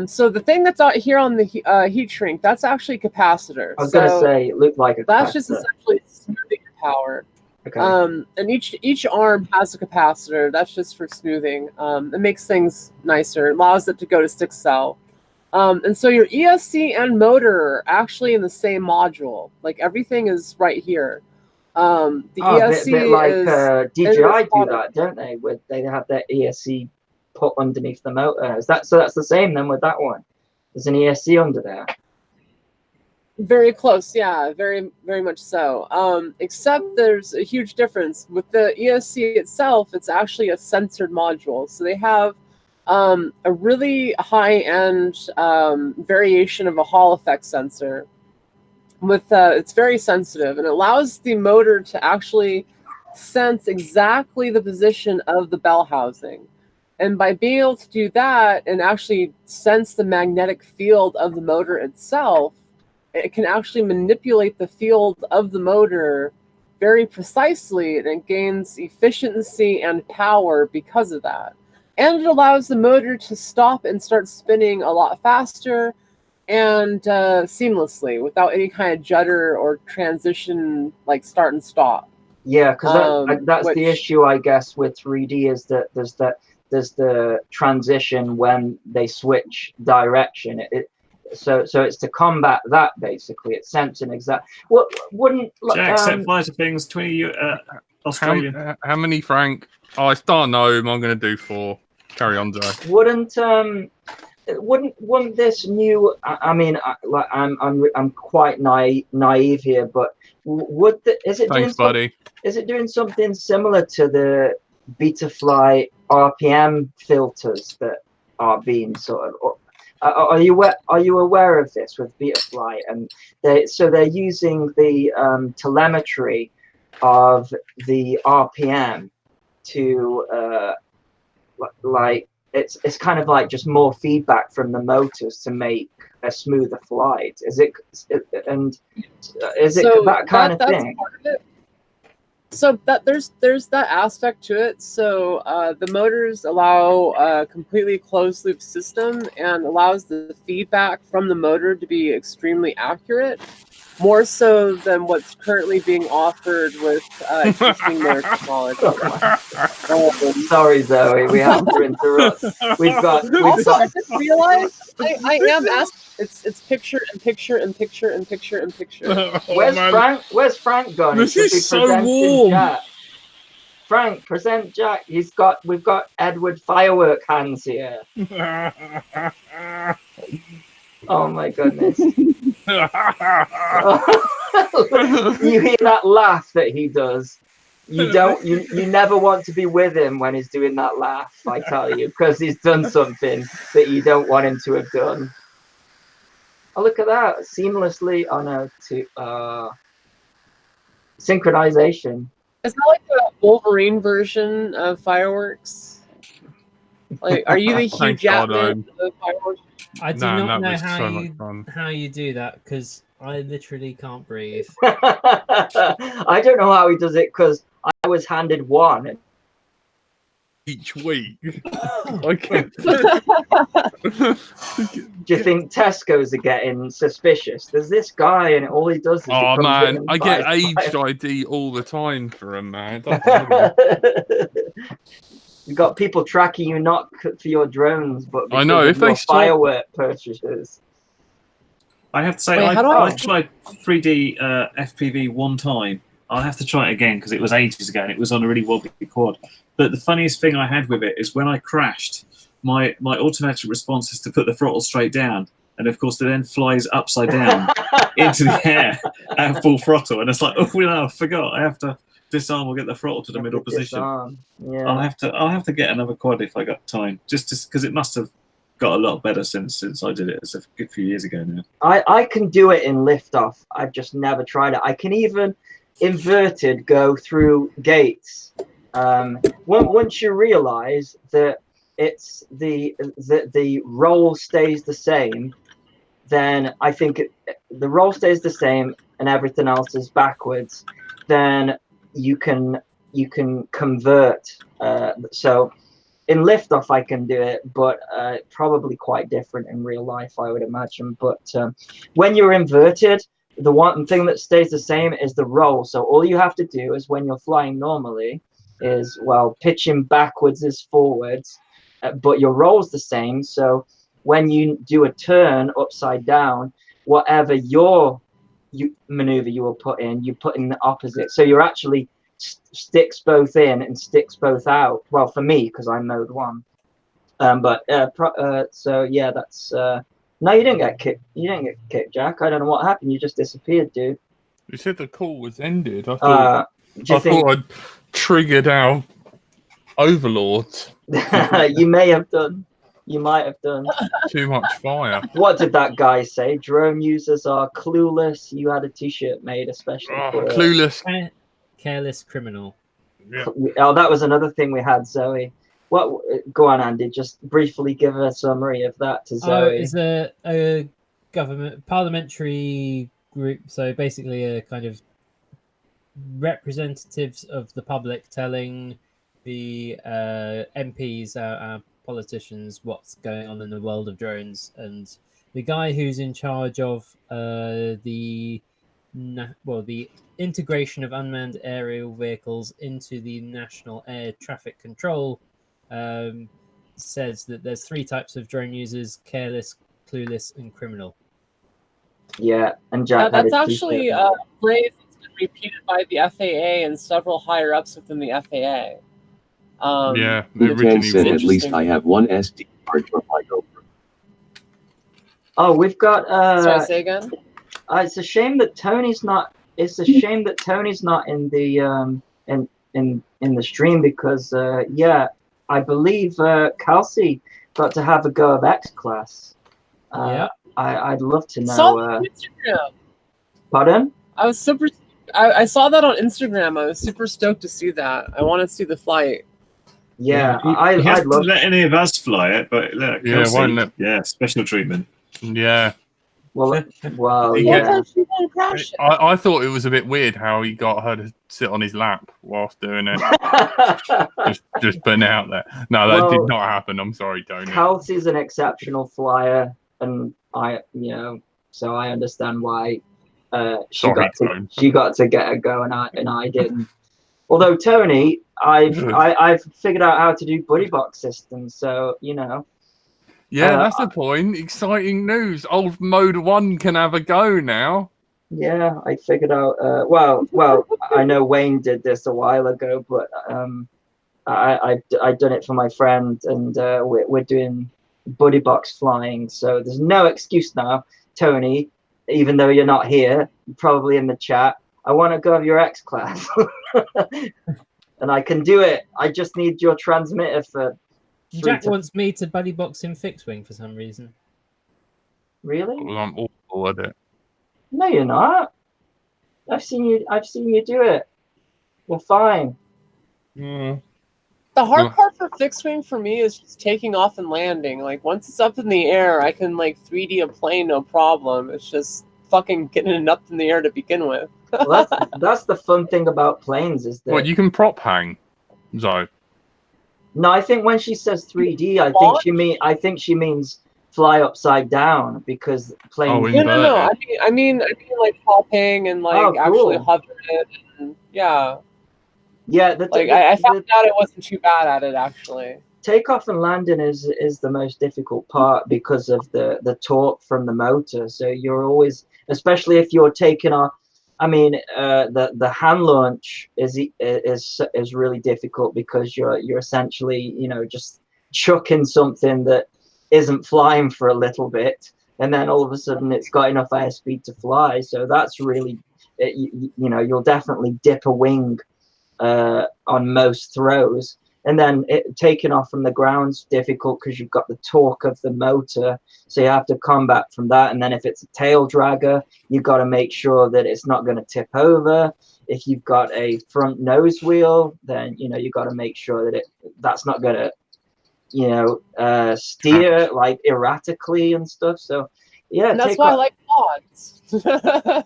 So the thing that's out here on the heat shrink, that's actually capacitor. I was gonna say it looked like a that's capacitor. just essentially smoothing power. Okay. And each arm has a capacitor. That's just for smoothing. It makes things nicer. It allows it to go to 6-cell. And so your ESC and motor are actually in the same module. Like everything is right here. The ESC bit like is DJI do that, don't they? They have their ESC put underneath the motor. Is that so? That's the same then with that one. There's an ESC under there. Very close, yeah, very much so. Except there's a huge difference with the ESC itself. It's actually a censored module, so they have a really high-end variation of a Hall effect sensor. With it's very sensitive and it allows the motor to actually sense exactly the position of the bell housing. And by being able to do that and actually sense the magnetic field of the motor itself, it can actually manipulate the field of the motor very precisely, and it gains efficiency and power because of that. And it allows the motor to stop and start spinning a lot faster and seamlessly without any kind of judder or transition like start and stop. Yeah, because that's the issue, I guess, with 3D is that there's the transition when they switch direction. So it's to combat that basically. It's sensing exact. What wouldn't Jack set fire to things 20 Australian. How many, Frank? Oh, I start gnome. I'm going to do 4. Carry on, Joe. Wouldn't this new? I mean, I'm quite naive here, but is it doing something similar to the Betafly RPM filters that are being sort of? Are you aware of this with Betafly? And they're using the telemetry of the RPM to like it's kind of like just more feedback from the motors to make a smoother flight. Is it that kind of thing? Part of it. So that there's that aspect to it. So the motors allow a completely closed loop system and allows the feedback from the motor to be extremely accurate, more so than what's currently being offered with existing motor technology. Sorry, Zoe, we have to interrupt. Also, I just realized I am asking. It's picture and picture and picture and picture and picture. Where's Frank gone? This is so warm. Jack. Frank, present Jack. We've got Edward firework hands here. Oh my goodness. You hear that laugh that he does. You never want to be with him when he's doing that laugh, I tell you, because he's done something that you don't want him to have done. Oh, look at that. Seamlessly. Oh, no. Synchronization. Is that like the Wolverine version of fireworks? Like, are you the Hugh Jackman of fireworks? I do not know how you do that, because I literally can't breathe. I don't know how he does it, because I was handed one. Each week. Okay. Do you think Tesco's are getting suspicious? There's this guy, and all he does is. Oh man, I get aged ID all the time for him, man. You've got people tracking you not for your drones, but I know if they firework purchases. I have to say, I tried 3D FPV one time. I'll have to try it again because it was ages ago and it was on a really wobbly quad. But the funniest thing I had with it is when I crashed, my automatic response is to put the throttle straight down. And of course, it then flies upside down into the air at full throttle. And it's like, oh, no, I forgot. I have to disarm or get the throttle to the middle position. Yeah. I'll have to get another quad if I got time, just because it must have got a lot better since I did it. It's a good few years ago now. I can do it in liftoff. I've just never tried it. I can even inverted go through gates. Once you realize that it's the roll stays the same, then I think the roll stays the same and everything else is backwards. Then you can convert. So in liftoff I can do it, but probably quite different in real life, I would imagine. But when you're inverted, the one thing that stays the same is the roll. So all you have to do is when you're flying normally is, well, pitching backwards is forwards, but your roll's the same. So when you do a turn upside down, whatever maneuver you will put in, you put in the opposite. So you're actually sticks both in and sticks both out. Well, for me, because I'm mode 1. So yeah, that's no, you didn't get kicked. You didn't get kicked, Jack. I don't know what happened. You just disappeared, dude. You said the call was ended. I thought I'd triggered our overlords. You may have done. You might have done. Too much fire. What did that guy say? Drone users are clueless. You had a T-shirt made especially for clueless. Careless criminal. Yeah. Oh, that was another thing we had, Zoe. What? Go on, Andy. Just briefly give a summary of that to Zoe. Oh, it's a government parliamentary group. So basically, a kind of representatives of the public telling the MPs, our politicians, what's going on in the world of drones. And the guy who's in charge of the integration of unmanned aerial vehicles into the National Air Traffic Control says that there's 3 types of drone users: careless, clueless, and criminal. Yeah, and Jack. That's actually a phrase that's been repeated by the FAA and several higher ups within the FAA. Yeah, Ten said at least I have one SD card from my GoPro. Oh, we've got. Sorry, say again. It's a shame that Tony's not. It's a shame that Tony's not in the in the stream because yeah, I believe Kelsey got to have a go of X class. Yeah, I'd love to know. Saw that on Instagram. Pardon? I was super. I saw that on Instagram. I was super stoked to see that. I want to see the flight. Yeah, He I'd hasn't love. let any of us fly it, but look, Yeah, Kelsey, won't let- yeah, special treatment. Yeah. Well, Yeah. yeah. I thought it was a bit weird how he got her to sit on his lap whilst doing it. just putting it out there. No, that did not happen. I'm sorry, Tony. Kelsey's an exceptional flyer, and so I understand why she got to get a go, and I didn't. Although Tony, I've figured out how to do buddy box systems, so Yeah, that's the point. Exciting news. Old Mode 1 can have a go now. Yeah, I figured out. Well, I know Wayne did this a while ago, but I've done it for my friend, and we're doing buddy box flying. So there's no excuse now, Tony. Even though you're not here, probably in the chat, I want to go of your X class, and I can do it. I just need your transmitter for. Jack wants me to buddy box him fixed wing for some reason. Really? Well, I'm awful at it. No, you're not. I've seen you do it. You're fine. Yeah. The hard part for fixed wing for me is just taking off and landing. Like once it's up in the air, I can like 3D a plane no problem. It's just fucking getting it up in the air to begin with. Well, that's the fun thing about planes is that. Well, you can prop hang, Zoe. No, I think when she says 3D, I think she means fly upside down because planes. Oh, no. I mean like hopping and like actually hovering it. And, yeah. Yeah, I found out it wasn't too bad at it actually. Takeoff and landing is the most difficult part because of the torque from the motor. So you're always, especially if you're taking off. I mean, the hand launch is really difficult because you're essentially just chucking something that isn't flying for a little bit, and then all of a sudden it's got enough airspeed to fly. So that's really, you'll definitely dip a wing on most throws, And then taking off from the ground's difficult because you've got the torque of the motor, so you have to combat from that. And then if it's a tail dragger, you've got to make sure that it's not going to tip over. If you've got a front nose wheel, then you've got to make sure that that's not going to steer like erratically and stuff. So yeah, and that's why I like quads.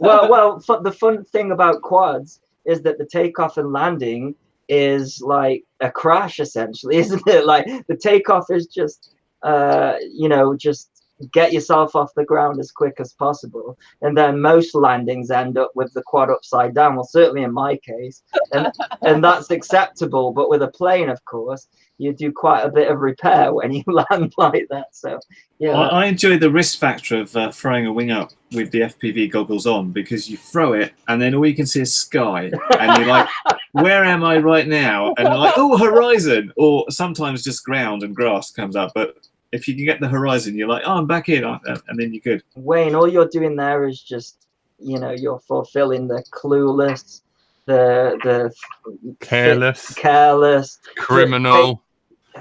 well, the fun thing about quads is that the takeoff and landing is like a crash, essentially, isn't it? Like the takeoff is just just get yourself off the ground as quick as possible, and then most landings end up with the quad upside down. Well, certainly in my case, and that's acceptable. But with a plane, of course, you do quite a bit of repair when you land like that. So yeah, I enjoy the risk factor of throwing a wing up with the FPV goggles on, because you throw it and then all you can see is sky, and you're like, where am I right now? And they're like, oh, horizon, or sometimes just ground and grass comes up. But if you can get the horizon, you're like, oh, I'm back here, and then you're good. Wayne, all you're doing there is just, you're fulfilling the clueless, the careless, criminal,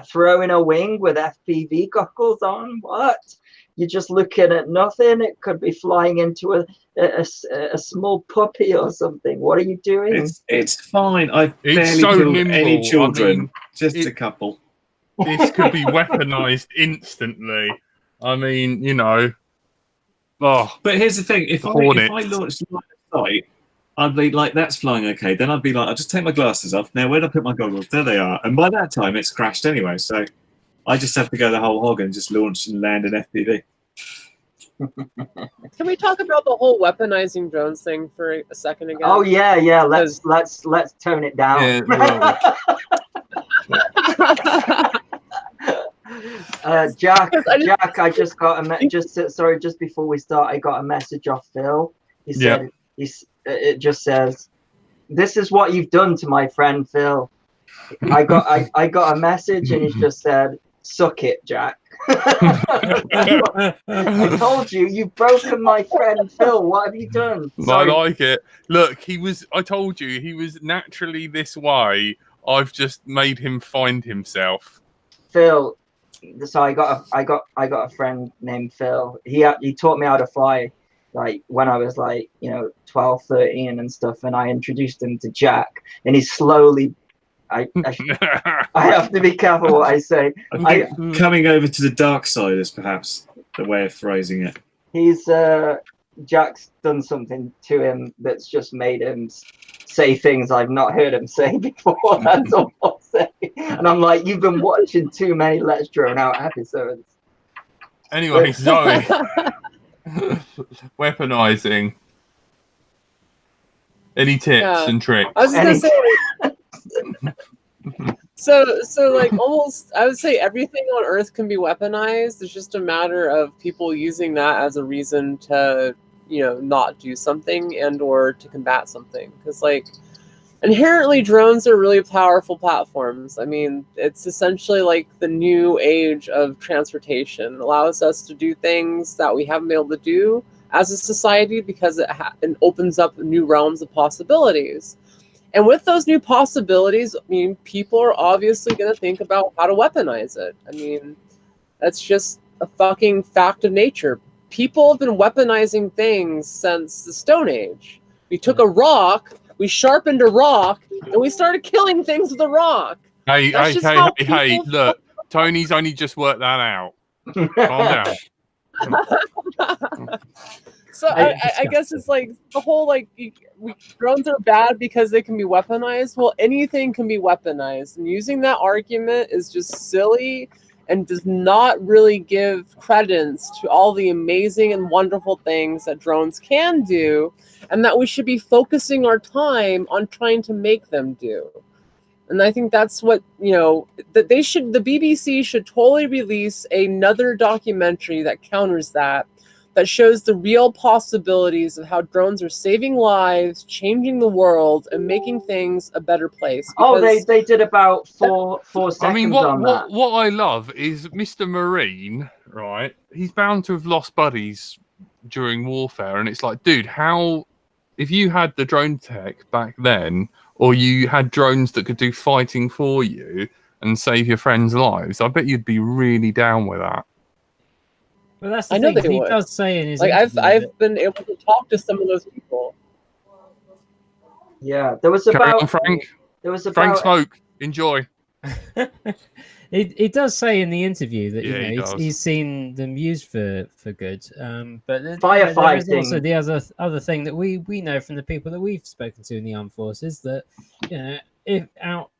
throwing a wing with FPV goggles on. What? You're just looking at nothing. It could be flying into a small puppy or something. What are you doing? It's fine. I've barely killed any children, just a couple. This could be weaponized instantly. I mean, Oh, but here's the thing: if I launched line of sight, I'd be like, "That's flying okay." Then I'd be like, "I'll just take my glasses off." Now, where do I put my goggles? There they are. And by that time, it's crashed anyway. So I just have to go the whole hog and just launch and land an FPV. Can we talk about the whole weaponizing drones thing for a second again? Oh yeah. Let's tone it down. Jack, I just got just before we start, I got a message off Phil. He said, it just says, "This is what you've done to my friend Phil." I got a message and he just said, "Suck it, Jack." I told you, you've broken my friend Phil. What have you done? Sorry. I like it. Look, I told you, he was naturally this way. I've just made him find himself. Phil, so I got a friend named Phil. He taught me how to fly, like when I was like 12, 13 and stuff, and I introduced him to Jack, and he's slowly I have to be careful what I say. Coming over to the dark side is perhaps the way of phrasing it. He's Jack's done something to him that's just made him say things I've not heard him say before. That's all I'll say. And I'm like, you've been watching too many Let's Drone Out episodes. Anyway, Zoe. Weaponizing. Any tips and tricks? I was just gonna say. So like almost, I would say everything on Earth can be weaponized. It's just a matter of people using that as a reason to, not do something and or to combat something. Because like inherently drones are really powerful platforms. I mean, it's essentially like the new age of transportation. It allows us to do things that we haven't been able to do as a society because it opens up new realms of possibilities. And with those new possibilities, I mean, people are obviously going to think about how to weaponize it. I mean, that's just a fucking fact of nature. People have been weaponizing things since the Stone Age. We took a rock, we sharpened a rock, and we started killing things with a rock. Hey, look, Tony's only just worked that out. Calm down. So I guess it's like the whole drones are bad because they can be weaponized. Well, anything can be weaponized, and using that argument is just silly and does not really give credence to all the amazing and wonderful things that drones can do, and that we should be focusing our time on trying to make them do. And I think that's what, that the BBC should totally release another documentary that counters that shows the real possibilities of how drones are saving lives, changing the world, and making things a better place. Oh, they did about four seconds on that. What I love is Mr. Marine, right? He's bound to have lost buddies during warfare, and it's like, dude, if you had the drone tech back then, or you had drones that could do fighting for you, and save your friends' lives, I bet you'd be really down with that. Well, that's the I know thing. they He would. does say in his Like interview I've been able to talk to some of those people. Yeah, there was Carry on, about Frank. there was Frank about Smoke, enjoy. It does say in the interview that Yeah, he does. he's seen them used for good. But there is also Firefighting. the other thing that we know from the people that we've spoken to in the armed forces, that if out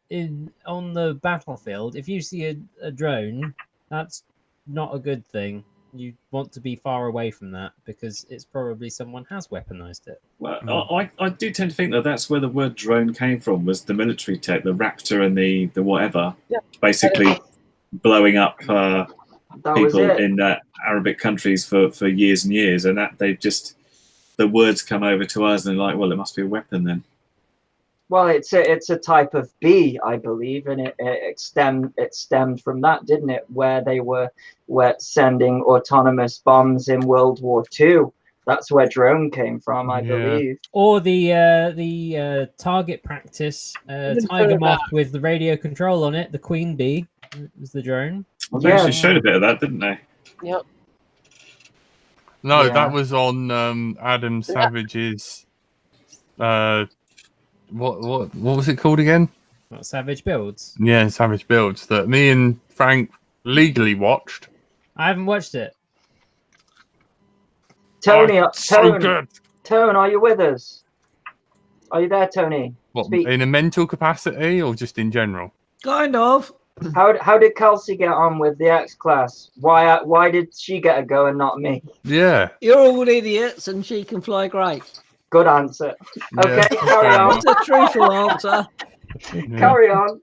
on the battlefield, if you see a drone, that's not a good thing. You want to be far away from that because it's probably someone has weaponized it. Well, I do tend to think that that's where the word drone came from, was the military tech, the Raptor and the whatever, basically blowing up That was people it. in Arabic countries for years and years, and that they've just, the words come over to us and like, well, it must be a weapon then. Well, it's a type of bee, I believe, and it stemmed from that, didn't it? Where they were sending autonomous bombs in World War II. That's where drone came from, I believe. Or the target practice tiger moth with the radio control on it, the queen bee was the drone. Well, they actually showed a bit of that, didn't they? Yep. No, Yeah. that was on Adam Savage's. What was it called again? What, Savage Builds? Yeah, Savage Builds, that me and Frank legally watched. I haven't watched it. Tony, so good. Tone, are you with us? Are you there, Tony? What, Speak. in a mental capacity or just in general? Kind of. How did Kelsey get on with the X class? Why did she get a go and not me? Yeah. You're all idiots and she can fly great. Good answer. Okay, Yeah, carry fair on. It's a truthful answer. Yeah. Carry on.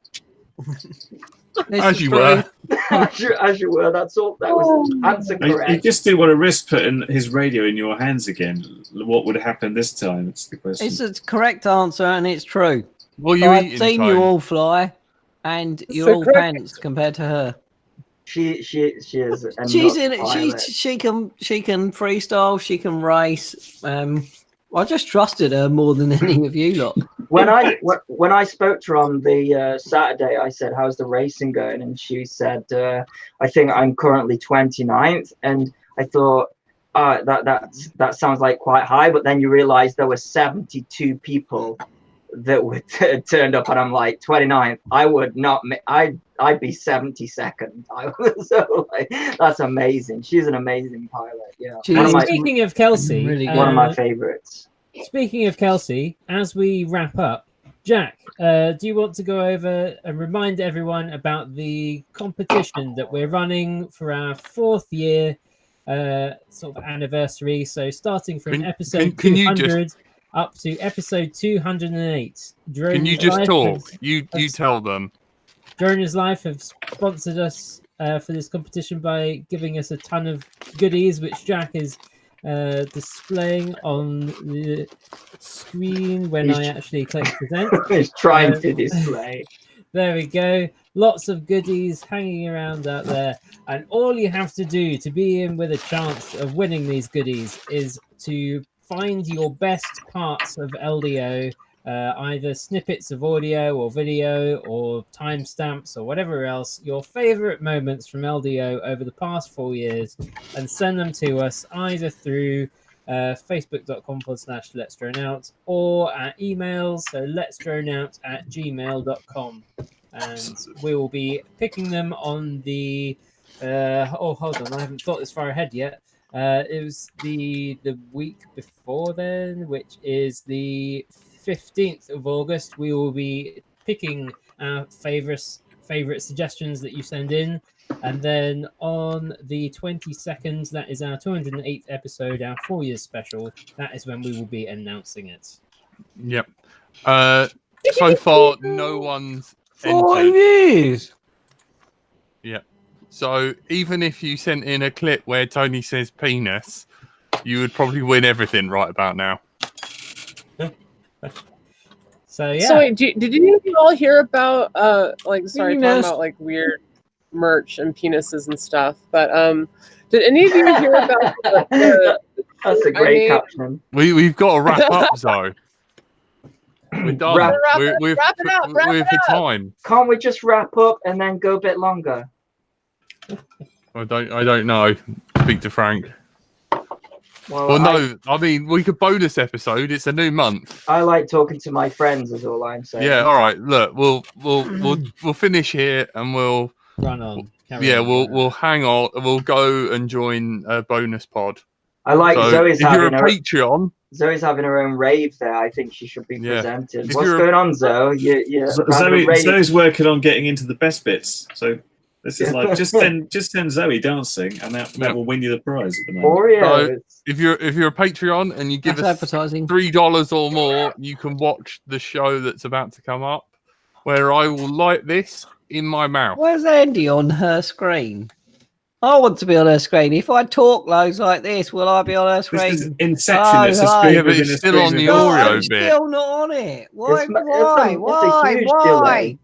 As you were. As you were. That's all. That was answer I correct. just do want to risk putting his radio in your hands again. What would happen this time? That's the question. It's a correct answer and it's true. What are you I've eating, seen you Tone? all fly and you're So all correct. pants compared to her. She is. A She's nuts in it. pilot. She can freestyle. She can race. I just trusted her more than any of you lot. When I spoke to her on the Saturday, I said, "How's the racing going?" And she said, "I think I'm currently 29th." And I thought, that sounds like quite high. But then you realise there were 72 people that were turned up, and I'm like 29th. I would not. I'd be 72nd. So like, that's amazing. She's an amazing pilot. Yeah. Speaking of Kelsey, really One of my favorites. Speaking of Kelsey, as we wrap up, Jack, do you want to go over and remind everyone about the competition that we're running for our 4th year sort of anniversary? So starting from episode 200 up to episode 208. Can you just talk? You tell them. Droner's Life have sponsored us for this competition by giving us a ton of goodies, which Jack is displaying on the screen when I actually click present. He's trying to display. There we go. Lots of goodies hanging around out there. And all you have to do to be in with a chance of winning these goodies is to find your best parts of LDO, either snippets of audio or video or timestamps or whatever else, your favorite moments from LDO over the past 4 years, and send them to us either through facebook.com/Let's Drone Out or our emails, so letsdroneout@gmail.com. And we will be picking them on the hold on, I haven't thought this far ahead yet. It was the week before then, which is the 15th of August. We will be picking our favorite suggestions that you send in, and then on the 22nd, that is our 208th episode, our 4 years special. That is when we will be announcing it. Yep. So far, no one's 5 entered. years. Yeah. So even if you sent in a clip where Tony says penis, you would probably win everything right about now. So yeah. So wait, did you all hear about talking about like weird merch and penises and stuff? But did any of you hear about That's a great caption. We've got to wrap up, Zoe. We're done. Wrap- We're for time. Can't we just wrap up and then go a bit longer? I don't know. Speak to Frank. Well, no, I mean we could bonus episode. It's a new month. I like talking to my friends. Is all I'm saying. Yeah. All right. Look, we'll finish here and we'll Run on. We'll hang on. We'll go and join a bonus pod. I like So Zoe's if you're having a her. Patreon. Zoe's having her own rave there. I think she should be Yeah. presented. If What's you're a- going on, Zoe? You Zoe's working on getting into the best bits. So this is like just send Zoe dancing, and that will win you the prize at the moment. Oreo. So if you're a Patreon and you give That's us advertising. $3 or more, you can watch the show that's about to come up, where I will light this in my mouth. Where's Andy on her screen? I want to be on her screen. If I talk loads like this, will I be on her screen? This is Inception. It's a hi. screen Yeah, but within it's a still screen on the within a No, Oreo I'm bit. still not on it. Why? It's Why? a huge Why? delay.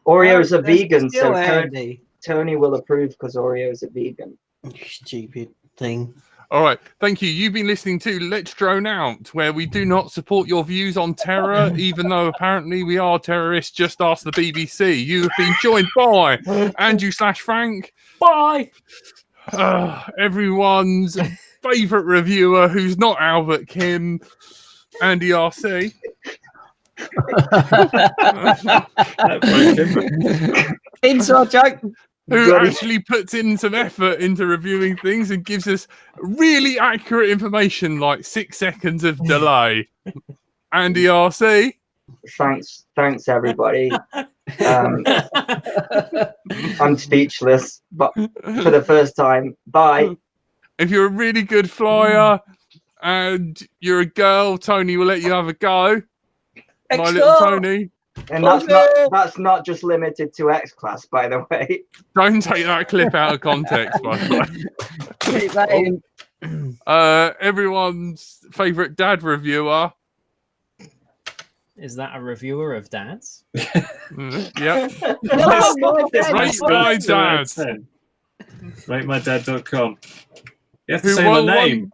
Oreo's a That's vegan, still so Andy. Tony will approve because Oreo's a vegan. Stupid thing. All right, thank you. You've been listening to Let's Drone Out, where we do not support your views on terror, even though apparently we are terrorists. Just ask the BBC. You have been joined by Andrew/Frank. Bye. Everyone's favourite reviewer, who's not Albert Kim, Andy RC. Inside joke. Who actually puts in some effort into reviewing things and gives us really accurate information, like 6 seconds of delay. Andy RC. Thanks everybody. I'm speechless, but for the first time. Bye. If you're a really good flyer and you're a girl, Tony will let you have a go. My little Tony. And that's not just limited to X class, by the way. Don't take that clip out of context, by the way. Keep that in. Everyone's favourite dad reviewer. Is that a reviewer of dads? Yep. Rate my dad. RateMyDad.com. You have to Who say my won name.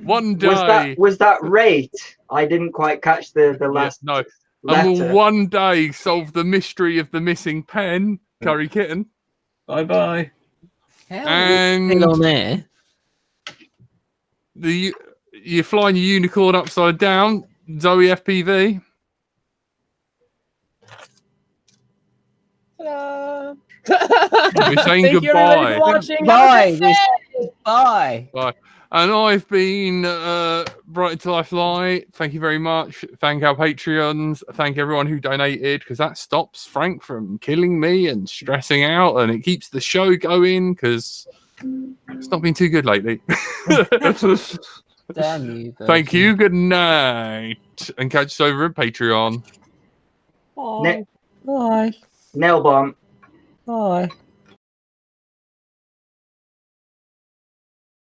One day. Was that rate? I didn't quite catch the last. No. letter. And will one day solve the mystery of the missing pen, Curry Kitten. Bye. And Still on there. You're flying your unicorn upside down, Zoe FPV. Ta-da. We're saying Thank you everybody goodbye. for watching. Bye. Have a good day. Bye. Bye. And I've been Bright to Life Light. Thank you very much. Thank our Patreons. Thank everyone who donated, because that stops Frank from killing me and stressing out, and it keeps the show going, because it's not been too good lately. Damn you. Thank you. Good night. And catch us over at Patreon. Bye. Bye. Nail bomb. Bye.